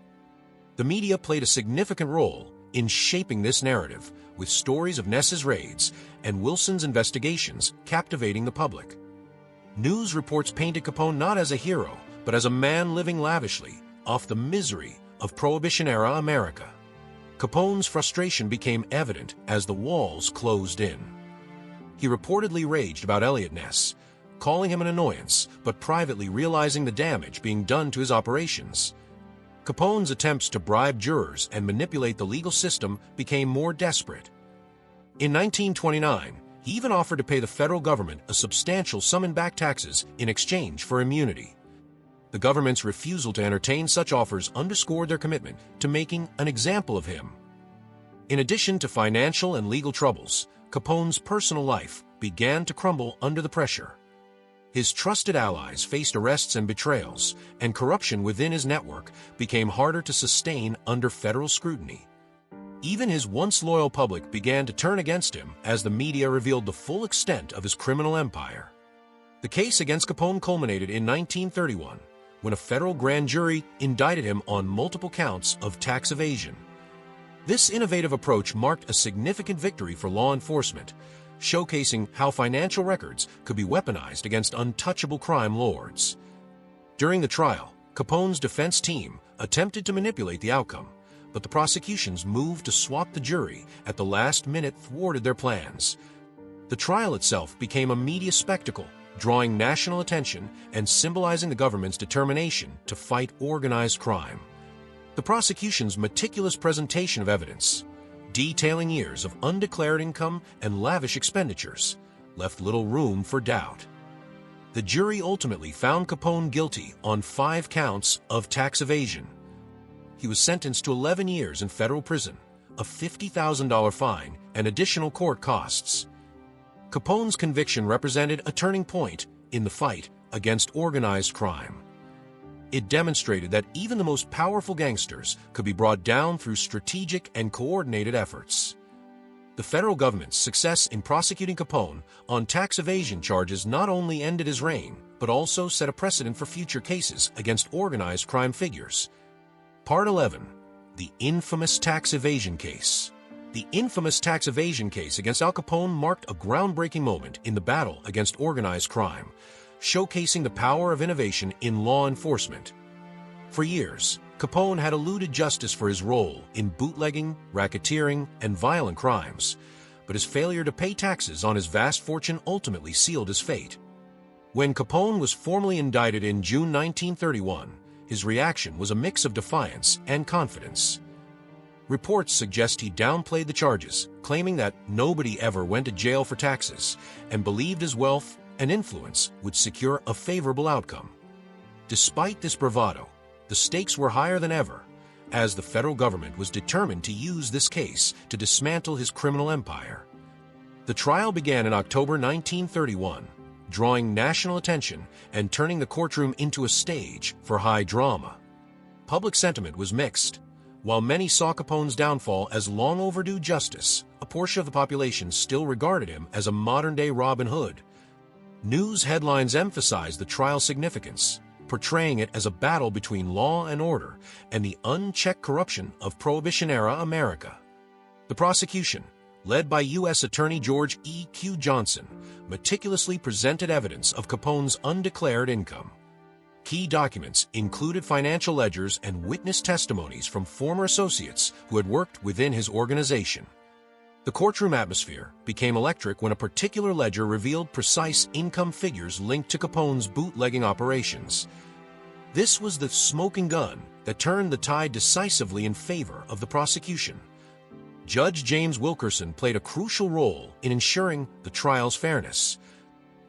The media played a significant role in shaping this narrative, with stories of Ness's raids and Wilson's investigations captivating the public. News reports painted Capone not as a hero, but as a man living lavishly off the misery of Prohibition-era America. Capone's frustration became evident as the walls closed in. He reportedly raged about Elliot Ness, calling him an annoyance, but privately realizing the damage being done to his operations. Capone's attempts to bribe jurors and manipulate the legal system became more desperate. In 1929, he even offered to pay the federal government a substantial sum in back taxes in exchange for immunity. The government's refusal to entertain such offers underscored their commitment to making an example of him. In addition to financial and legal troubles, Capone's personal life began to crumble under the pressure. His trusted allies faced arrests and betrayals, and corruption within his network became harder to sustain under federal scrutiny. Even his once loyal public began to turn against him as the media revealed the full extent of his criminal empire. The case against Capone culminated in 1931, when a federal grand jury indicted him on multiple counts of tax evasion. This innovative approach marked a significant victory for law enforcement, showcasing how financial records could be weaponized against untouchable crime lords. During the trial, Capone's defense team attempted to manipulate the outcome, but the prosecution's move to swap the jury at the last minute thwarted their plans. The trial itself became a media spectacle, drawing national attention and symbolizing the government's determination to fight organized crime. The prosecution's meticulous presentation of evidence, detailing years of undeclared income and lavish expenditures, left little room for doubt. The jury ultimately found Capone guilty on 5 counts of tax evasion. He was sentenced to 11 years in federal prison, a $50,000 fine, and additional court costs. Capone's conviction represented a turning point in the fight against organized crime. It demonstrated that even the most powerful gangsters could be brought down through strategic and coordinated efforts. The federal government's success in prosecuting Capone on tax evasion charges not only ended his reign, but also set a precedent for future cases against organized crime figures. Part 11. The infamous tax evasion case. The infamous tax evasion case against Al Capone marked a groundbreaking moment in the battle against organized crime, showcasing the power of innovation in law enforcement. For years, Capone had eluded justice for his role in bootlegging, racketeering, and violent crimes, but his failure to pay taxes on his vast fortune ultimately sealed his fate. When Capone was formally indicted in June 1931, his reaction was a mix of defiance and confidence. Reports suggest he downplayed the charges, claiming that nobody ever went to jail for taxes, and believed his wealth and influence would secure a favorable outcome. Despite this bravado, the stakes were higher than ever, as the federal government was determined to use this case to dismantle his criminal empire. The trial began in October 1931, drawing national attention and turning the courtroom into a stage for high drama. Public sentiment was mixed. While many saw Capone's downfall as long overdue justice, a portion of the population still regarded him as a modern-day Robin Hood. News headlines emphasized the trial's significance, portraying it as a battle between law and order and the unchecked corruption of Prohibition-era America. The prosecution, led by U.S. Attorney George E. Q. Johnson, meticulously presented evidence of Capone's undeclared income. Key documents included financial ledgers and witness testimonies from former associates who had worked within his organization. The courtroom atmosphere became electric when a particular ledger revealed precise income figures linked to Capone's bootlegging operations. This was the smoking gun that turned the tide decisively in favor of the prosecution. Judge James Wilkerson played a crucial role in ensuring the trial's fairness.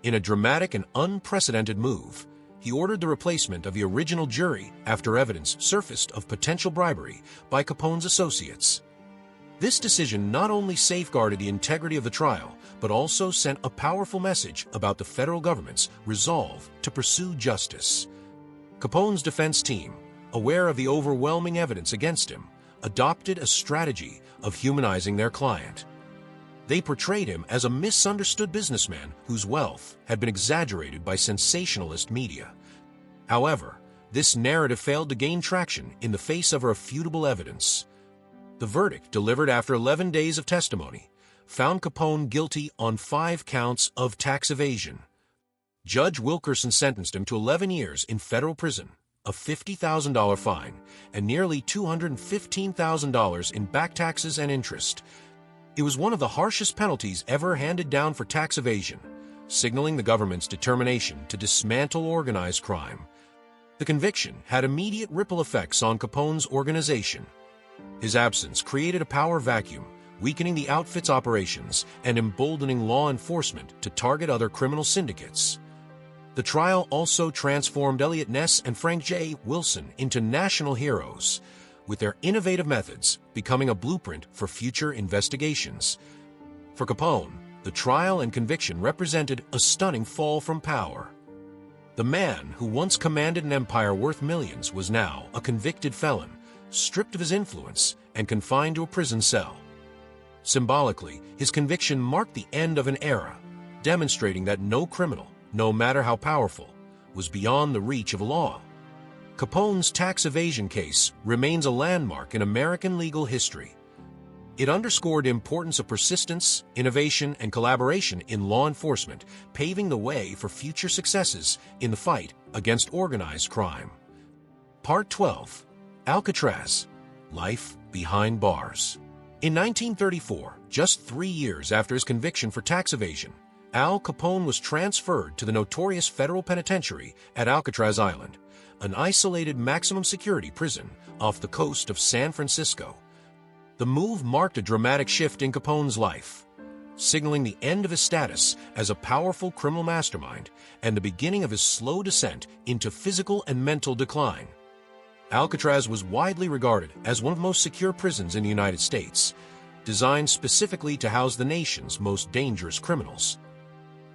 In a dramatic and unprecedented move, he ordered the replacement of the original jury after evidence surfaced of potential bribery by Capone's associates. This decision not only safeguarded the integrity of the trial, but also sent a powerful message about the federal government's resolve to pursue justice. Capone's defense team, aware of the overwhelming evidence against him, adopted a strategy of humanizing their client. They portrayed him as a misunderstood businessman whose wealth had been exaggerated by sensationalist media. However, this narrative failed to gain traction in the face of irrefutable evidence. The verdict, delivered after 11 days of testimony, found Capone guilty on 5 counts of tax evasion. Judge Wilkerson sentenced him to 11 years in federal prison, a $50,000 fine, and nearly $215,000 in back taxes and interest. It was one of the harshest penalties ever handed down for tax evasion, signaling the government's determination to dismantle organized crime. The conviction had immediate ripple effects on Capone's organization. His absence created a power vacuum, weakening the outfit's operations and emboldening law enforcement to target other criminal syndicates. The trial also transformed Elliot Ness and Frank J. Wilson into national heroes, with their innovative methods becoming a blueprint for future investigations. For Capone, the trial and conviction represented a stunning fall from power. The man who once commanded an empire worth millions was now a convicted felon, stripped of his influence and confined to a prison cell. Symbolically, his conviction marked the end of an era, demonstrating that no criminal, no matter how powerful, was beyond the reach of law. Capone's tax evasion case remains a landmark in American legal history. It underscored the importance of persistence, innovation, and collaboration in law enforcement, paving the way for future successes in the fight against organized crime. Part 12. Alcatraz, Life Behind Bars. In 1934, just 3 years after his conviction for tax evasion, Al Capone was transferred to the notorious federal penitentiary at Alcatraz Island, an isolated maximum security prison off the coast of San Francisco. The move marked a dramatic shift in Capone's life, signaling the end of his status as a powerful criminal mastermind and the beginning of his slow descent into physical and mental decline. Alcatraz was widely regarded as one of the most secure prisons in the United States, designed specifically to house the nation's most dangerous criminals.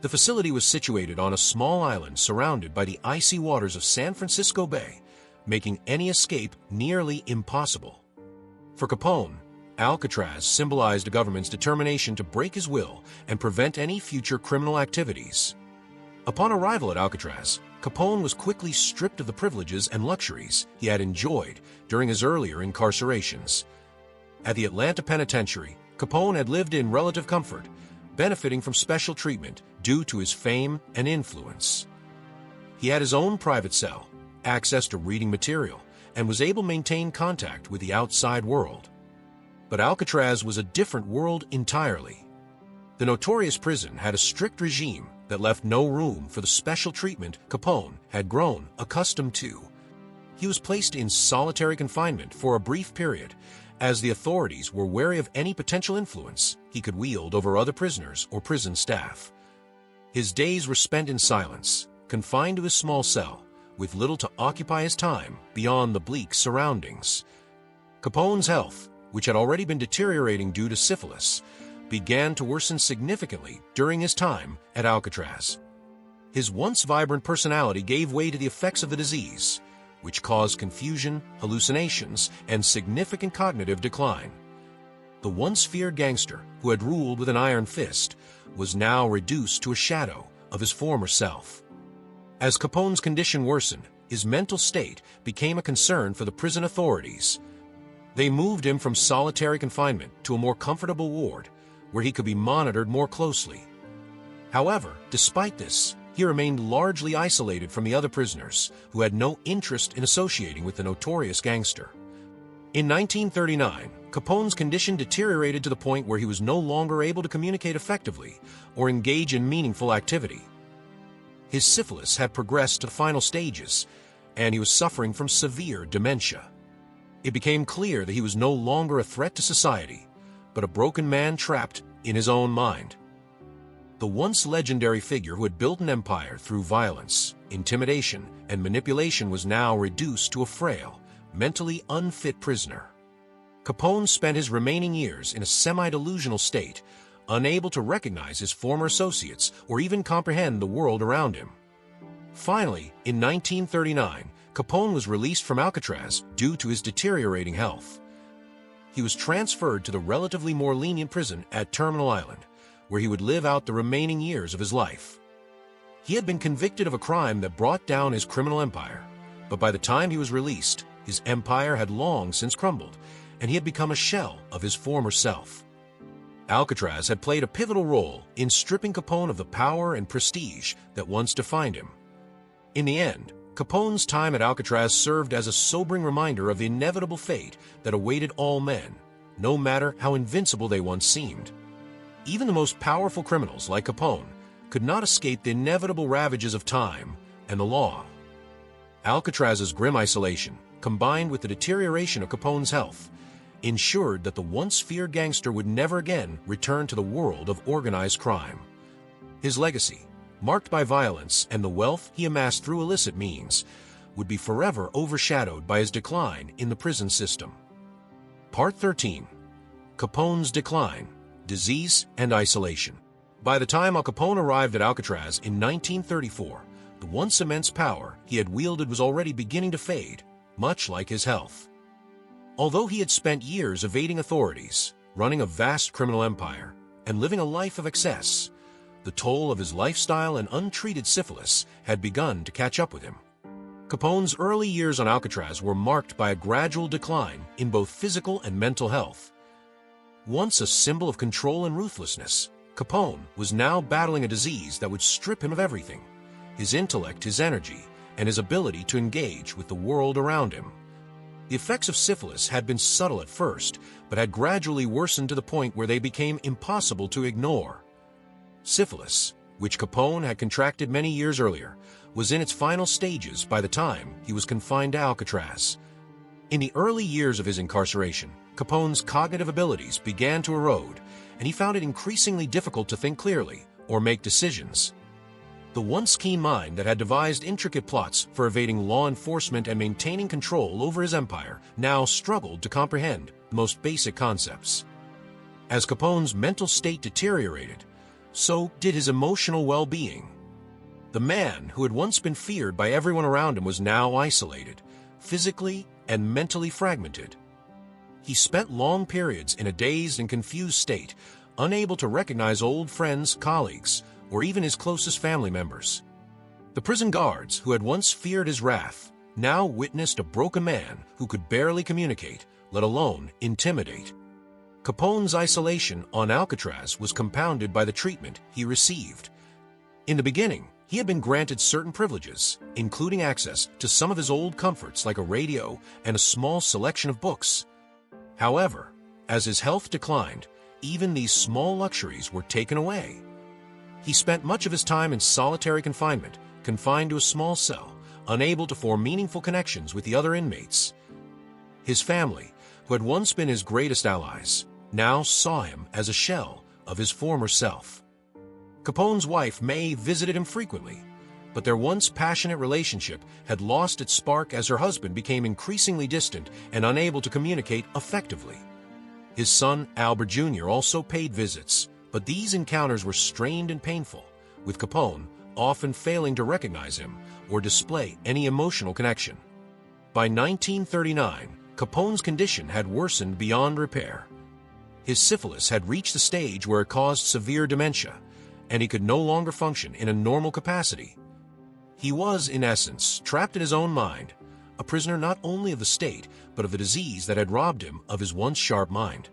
The facility was situated on a small island surrounded by the icy waters of San Francisco Bay, making any escape nearly impossible. For Capone, Alcatraz symbolized the government's determination to break his will and prevent any future criminal activities. Upon arrival at Alcatraz, Capone was quickly stripped of the privileges and luxuries he had enjoyed during his earlier incarcerations. At the Atlanta Penitentiary, Capone had lived in relative comfort, benefiting from special treatment due to his fame and influence. He had his own private cell, access to reading material, and was able to maintain contact with the outside world. But Alcatraz was a different world entirely. The notorious prison had a strict regime that left no room for the special treatment Capone had grown accustomed to. He was placed in solitary confinement for a brief period, as the authorities were wary of any potential influence he could wield over other prisoners or prison staff. His days were spent in silence, confined to his small cell, with little to occupy his time beyond the bleak surroundings. Capone's health, which had already been deteriorating due to syphilis, began to worsen significantly during his time at Alcatraz. His once vibrant personality gave way to the effects of the disease, which caused confusion, hallucinations, and significant cognitive decline. The once feared gangster, who had ruled with an iron fist, was now reduced to a shadow of his former self. As Capone's condition worsened, his mental state became a concern for the prison authorities. They moved him from solitary confinement to a more comfortable ward, where he could be monitored more closely. However, despite this, he remained largely isolated from the other prisoners, who had no interest in associating with the notorious gangster. In 1939, Capone's condition deteriorated to the point where he was no longer able to communicate effectively or engage in meaningful activity. His syphilis had progressed to the final stages, and he was suffering from severe dementia. It became clear that he was no longer a threat to society, but a broken man trapped in his own mind. The once legendary figure who had built an empire through violence, intimidation, and manipulation was now reduced to a frail, mentally unfit prisoner. Capone spent his remaining years in a semi-delusional state, unable to recognize his former associates or even comprehend the world around him. Finally, in 1939, Capone was released from Alcatraz due to his deteriorating health. He was transferred to the relatively more lenient prison at Terminal Island, where he would live out the remaining years of his life. He had been convicted of a crime that brought down his criminal empire, but by the time he was released, his empire had long since crumbled, and he had become a shell of his former self. Alcatraz had played a pivotal role in stripping Capone of the power and prestige that once defined him. In the end, Capone's time at Alcatraz served as a sobering reminder of the inevitable fate that awaited all men, no matter how invincible they once seemed. Even the most powerful criminals like Capone could not escape the inevitable ravages of time and the law. Alcatraz's grim isolation, combined with the deterioration of Capone's health, ensured that the once feared gangster would never again return to the world of organized crime. His legacy, marked by violence and the wealth he amassed through illicit means, would be forever overshadowed by his decline in the prison system. Part 13. Capone's Decline, Disease and Isolation. By the time Al Capone arrived at Alcatraz in 1934, the once immense power he had wielded was already beginning to fade, much like his health. Although he had spent years evading authorities, running a vast criminal empire, and living a life of excess, the toll of his lifestyle and untreated syphilis had begun to catch up with him. Capone's early years on Alcatraz were marked by a gradual decline in both physical and mental health. Once a symbol of control and ruthlessness, Capone was now battling a disease that would strip him of everything: his intellect, his energy, and his ability to engage with the world around him. The effects of syphilis had been subtle at first, but had gradually worsened to the point where they became impossible to ignore. Syphilis, which Capone had contracted many years earlier, was in its final stages by the time he was confined to Alcatraz. In the early years of his incarceration, Capone's cognitive abilities began to erode, and he found it increasingly difficult to think clearly or make decisions. The once keen mind that had devised intricate plots for evading law enforcement and maintaining control over his empire now struggled to comprehend the most basic concepts. As Capone's mental state deteriorated, so did his emotional well-being. The man who had once been feared by everyone around him was now isolated, physically and mentally fragmented. He spent long periods in a dazed and confused state, unable to recognize old friends, colleagues, or even his closest family members. The prison guards, who had once feared his wrath, now witnessed a broken man who could barely communicate, let alone intimidate. Capone's isolation on Alcatraz was compounded by the treatment he received. In the beginning, he had been granted certain privileges, including access to some of his old comforts like a radio and a small selection of books. However, as his health declined, even these small luxuries were taken away. He spent much of his time in solitary confinement, confined to a small cell, unable to form meaningful connections with the other inmates. His family, who had once been his greatest allies, now saw him as a shell of his former self. Capone's wife, May, visited him frequently, but their once passionate relationship had lost its spark as her husband became increasingly distant and unable to communicate effectively. His son, Albert Jr., also paid visits, but these encounters were strained and painful, with Capone often failing to recognize him or display any emotional connection. By 1939, Capone's condition had worsened beyond repair. His syphilis had reached the stage where it caused severe dementia, and he could no longer function in a normal capacity. He was, in essence, trapped in his own mind, a prisoner not only of the state, but of the disease that had robbed him of his once sharp mind.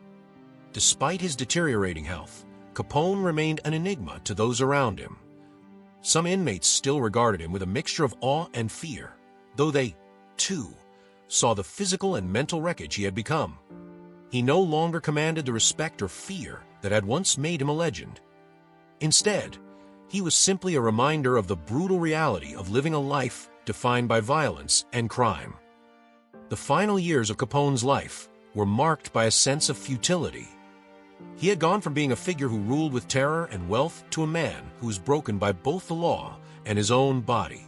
Despite his deteriorating health, Capone remained an enigma to those around him. Some inmates still regarded him with a mixture of awe and fear, though they, too, saw the physical and mental wreckage he had become. He no longer commanded the respect or fear that had once made him a legend. Instead, he was simply a reminder of the brutal reality of living a life defined by violence and crime. The final years of Capone's life were marked by a sense of futility. He had gone from being a figure who ruled with terror and wealth to a man who was broken by both the law and his own body.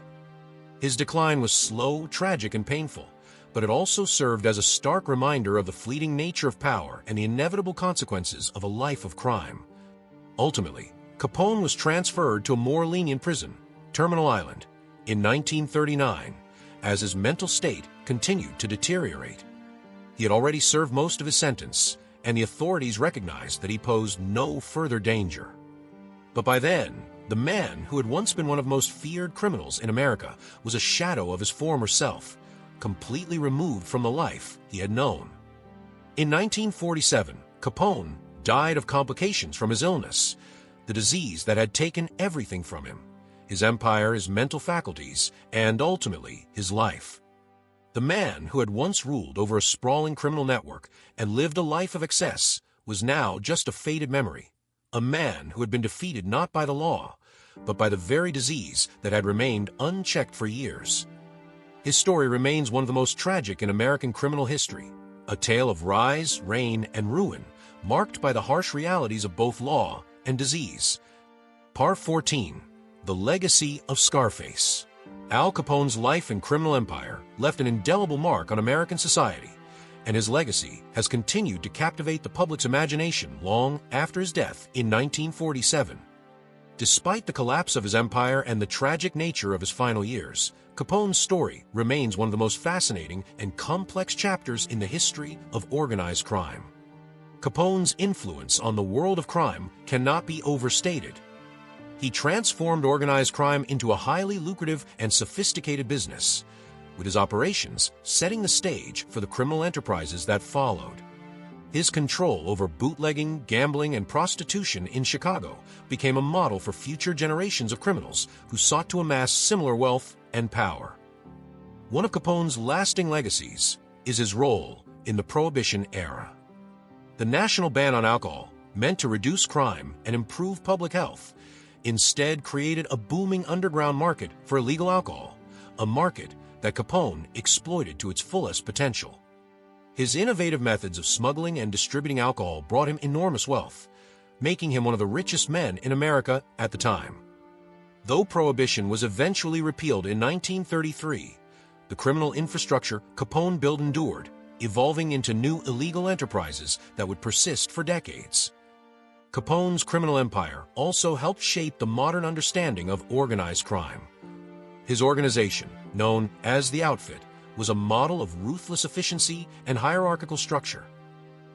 His decline was slow, tragic, and painful, but it also served as a stark reminder of the fleeting nature of power and the inevitable consequences of a life of crime. Ultimately, Capone was transferred to a more lenient prison, Terminal Island, in 1939, as his mental state continued to deteriorate. He had already served most of his sentence, and the authorities recognized that he posed no further danger. But by then, the man who had once been one of the most feared criminals in America was a shadow of his former self, completely removed from the life he had known. In 1947, Capone died of complications from his illness, the disease that had taken everything from him: his empire, his mental faculties, and ultimately his life. The man who had once ruled over a sprawling criminal network and lived a life of excess was now just a faded memory, a man who had been defeated not by the law, but by the very disease that had remained unchecked for years. His story remains one of the most tragic in American criminal history, a tale of rise, reign, and ruin, marked by the harsh realities of both law and disease. Part 14. The Legacy of Scarface. Al Capone's life and criminal empire left an indelible mark on American society, and his legacy has continued to captivate the public's imagination long after his death in 1947. Despite the collapse of his empire and the tragic nature of his final years, Capone's story remains one of the most fascinating and complex chapters in the history of organized crime. Capone's influence on the world of crime cannot be overstated. He transformed organized crime into a highly lucrative and sophisticated business, with his operations setting the stage for the criminal enterprises that followed. His control over bootlegging, gambling, and prostitution in Chicago became a model for future generations of criminals who sought to amass similar wealth and power. One of Capone's lasting legacies is his role in the Prohibition era. The national ban on alcohol, meant to reduce crime and improve public health, instead created a booming underground market for illegal alcohol, a market that Capone exploited to its fullest potential. His innovative methods of smuggling and distributing alcohol brought him enormous wealth, making him one of the richest men in America at the time. Though Prohibition was eventually repealed in 1933, the criminal infrastructure Capone built endured, evolving into new illegal enterprises that would persist for decades. Capone's criminal empire also helped shape the modern understanding of organized crime. His organization, known as the Outfit, was a model of ruthless efficiency and hierarchical structure.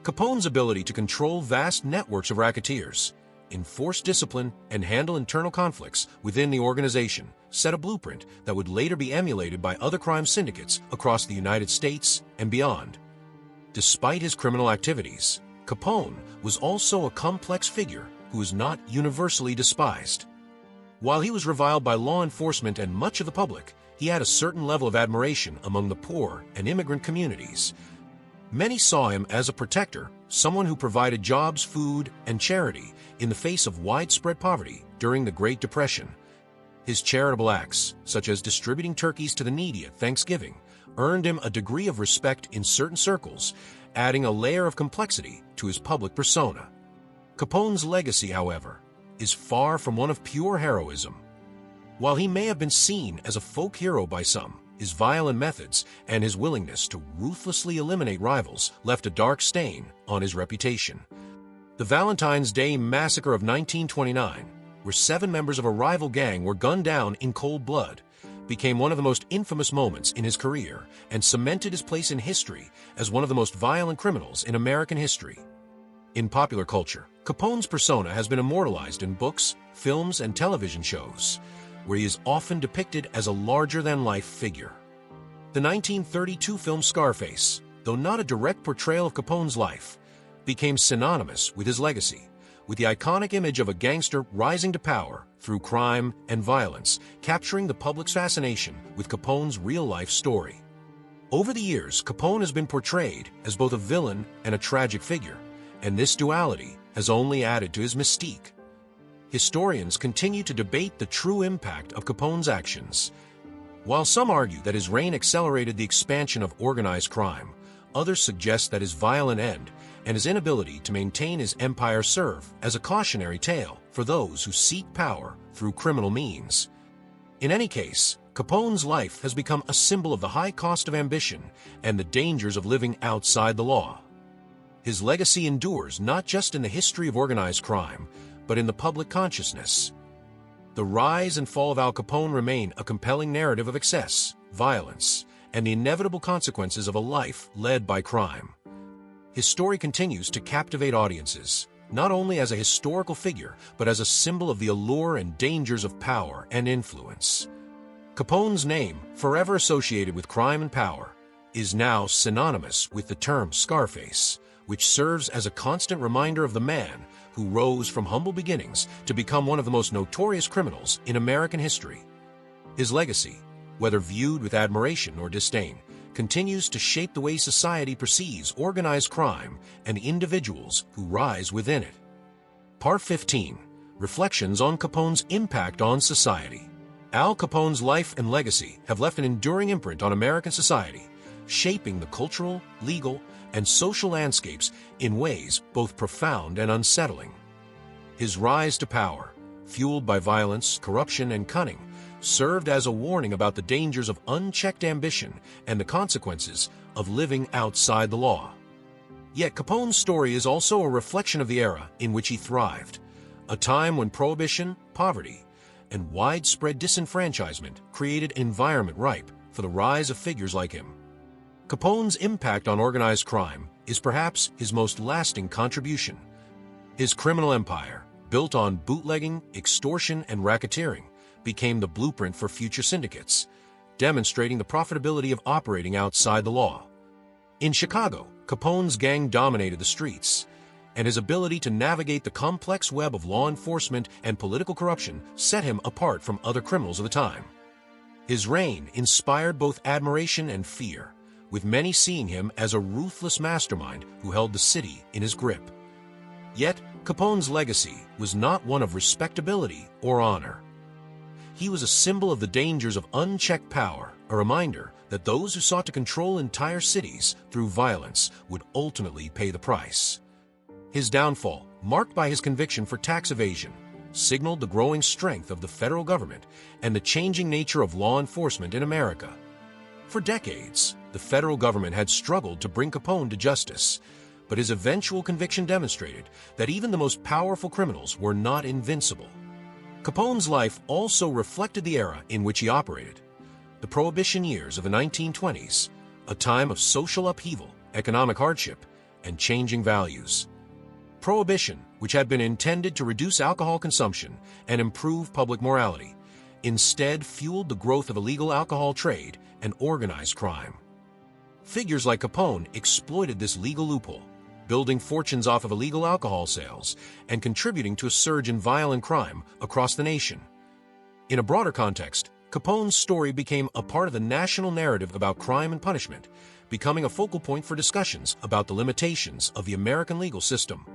Capone's ability to control vast networks of racketeers, enforce discipline, and handle internal conflicts within the organization set a blueprint that would later be emulated by other crime syndicates across the United States and beyond. Despite his criminal activities, Capone was also a complex figure who was not universally despised. While he was reviled by law enforcement and much of the public, he had a certain level of admiration among the poor and immigrant communities. Many saw him as a protector, someone who provided jobs, food, and charity in the face of widespread poverty during the Great Depression. His charitable acts, such as distributing turkeys to the needy at Thanksgiving, earned him a degree of respect in certain circles, adding a layer of complexity to his public persona. Capone's legacy, however, is far from one of pure heroism. While he may have been seen as a folk hero by some, his violent methods and his willingness to ruthlessly eliminate rivals left a dark stain on his reputation. The Valentine's Day Massacre of 1929, where 7 members of a rival gang were gunned down in cold blood, became one of the most infamous moments in his career and cemented his place in history as one of the most violent criminals in American history. In popular culture, Capone's persona has been immortalized in books, films, and television shows, where he is often depicted as a larger-than-life figure. The 1932 film Scarface, though not a direct portrayal of Capone's life, became synonymous with his legacy, with the iconic image of a gangster rising to power through crime and violence, capturing the public's fascination with Capone's real-life story. Over the years, Capone has been portrayed as both a villain and a tragic figure, and this duality has only added to his mystique. Historians continue to debate the true impact of Capone's actions. While some argue that his reign accelerated the expansion of organized crime, others suggest that his violent end and his inability to maintain his empire serve as a cautionary tale for those who seek power through criminal means. In any case, Capone's life has become a symbol of the high cost of ambition and the dangers of living outside the law. His legacy endures not just in the history of organized crime, but in the public consciousness. The rise and fall of Al Capone remain a compelling narrative of excess, violence, and the inevitable consequences of a life led by crime. His story continues to captivate audiences, not only as a historical figure, but as a symbol of the allure and dangers of power and influence. Capone's name, forever associated with crime and power, is now synonymous with the term Scarface, which serves as a constant reminder of the man who rose from humble beginnings to become one of the most notorious criminals in American history. His legacy, whether viewed with admiration or disdain, continues to shape the way society perceives organized crime and the individuals who rise within it. Part 15. Reflections on Capone's impact on society. Al Capone's life and legacy have left an enduring imprint on American society, shaping the cultural, legal, and social landscapes in ways both profound and unsettling. His rise to power, fueled by violence, corruption, and cunning, served as a warning about the dangers of unchecked ambition and the consequences of living outside the law. Yet Capone's story is also a reflection of the era in which he thrived, a time when prohibition, poverty, and widespread disenfranchisement created an environment ripe for the rise of figures like him. Capone's impact on organized crime is perhaps his most lasting contribution. His criminal empire, built on bootlegging, extortion, and racketeering, became the blueprint for future syndicates, demonstrating the profitability of operating outside the law. In Chicago, Capone's gang dominated the streets, and his ability to navigate the complex web of law enforcement and political corruption set him apart from other criminals of the time. His reign inspired both admiration and fear, with many seeing him as a ruthless mastermind who held the city in his grip. Yet, Capone's legacy was not one of respectability or honor. He was a symbol of the dangers of unchecked power, a reminder that those who sought to control entire cities through violence would ultimately pay the price. His downfall, marked by his conviction for tax evasion, signaled the growing strength of the federal government and the changing nature of law enforcement in America. For decades, the federal government had struggled to bring Capone to justice, but his eventual conviction demonstrated that even the most powerful criminals were not invincible. Capone's life also reflected the era in which he operated, the Prohibition years of the 1920s, a time of social upheaval, economic hardship, and changing values. Prohibition, which had been intended to reduce alcohol consumption and improve public morality, instead fueled the growth of illegal alcohol trade and organized crime. Figures like Capone exploited this legal loophole, building fortunes off of illegal alcohol sales and contributing to a surge in violent crime across the nation. In a broader context, Capone's story became a part of the national narrative about crime and punishment, becoming a focal point for discussions about the limitations of the American legal system.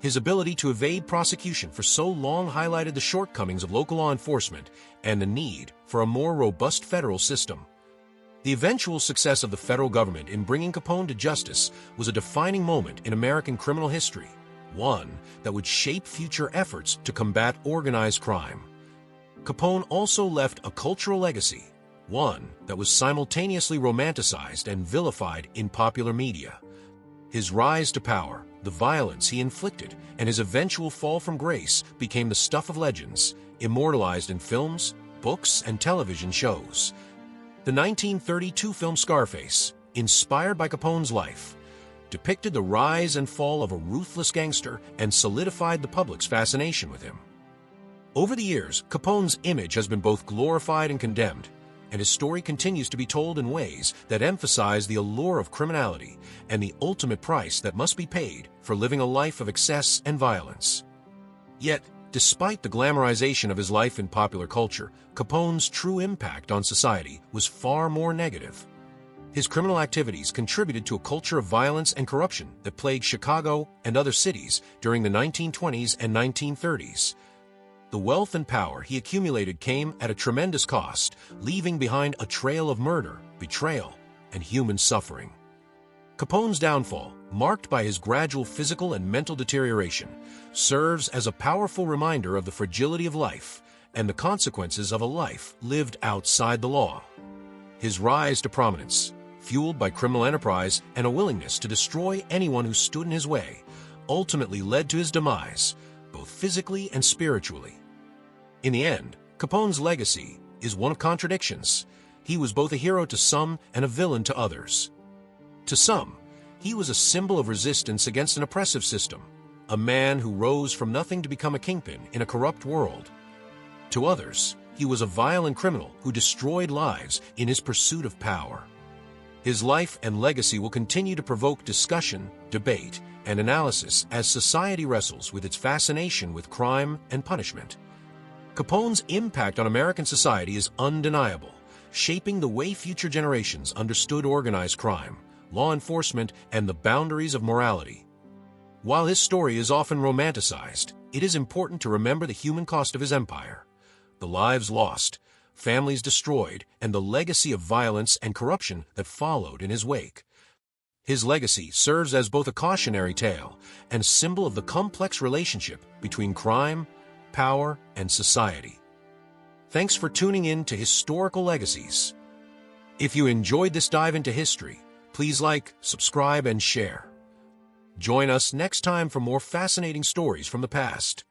His ability to evade prosecution for so long highlighted the shortcomings of local law enforcement and the need for a more robust federal system. The eventual success of the federal government in bringing Capone to justice was a defining moment in American criminal history, one that would shape future efforts to combat organized crime. Capone also left a cultural legacy, one that was simultaneously romanticized and vilified in popular media. His rise to power, the violence he inflicted, and his eventual fall from grace became the stuff of legends, immortalized in films, books, and television shows. The 1932 film Scarface, inspired by Capone's life, depicted the rise and fall of a ruthless gangster and solidified the public's fascination with him. Over the years, Capone's image has been both glorified and condemned, and his story continues to be told in ways that emphasize the allure of criminality and the ultimate price that must be paid for living a life of excess and violence. Yet, despite the glamorization of his life in popular culture, Capone's true impact on society was far more negative. His criminal activities contributed to a culture of violence and corruption that plagued Chicago and other cities during the 1920s and 1930s. The wealth and power he accumulated came at a tremendous cost, leaving behind a trail of murder, betrayal, and human suffering. Capone's downfall, marked by his gradual physical and mental deterioration, serves as a powerful reminder of the fragility of life and the consequences of a life lived outside the law. His rise to prominence, fueled by criminal enterprise and a willingness to destroy anyone who stood in his way, ultimately led to his demise, both physically and spiritually. In the end, Capone's legacy is one of contradictions. He was both a hero to some and a villain to others. To some, he was a symbol of resistance against an oppressive system, a man who rose from nothing to become a kingpin in a corrupt world. To others, he was a violent criminal who destroyed lives in his pursuit of power. His life and legacy will continue to provoke discussion, debate, and analysis as society wrestles with its fascination with crime and punishment. Capone's impact on American society is undeniable, shaping the way future generations understood organized crime, law enforcement, and the boundaries of morality. While his story is often romanticized, it is important to remember the human cost of his empire, the lives lost, families destroyed, and the legacy of violence and corruption that followed in his wake. His legacy serves as both a cautionary tale and a symbol of the complex relationship between crime, power, and society. Thanks for tuning in to Historical Legacies. If you enjoyed this dive into history, please like, subscribe, and share. Join us next time for more fascinating stories from the past.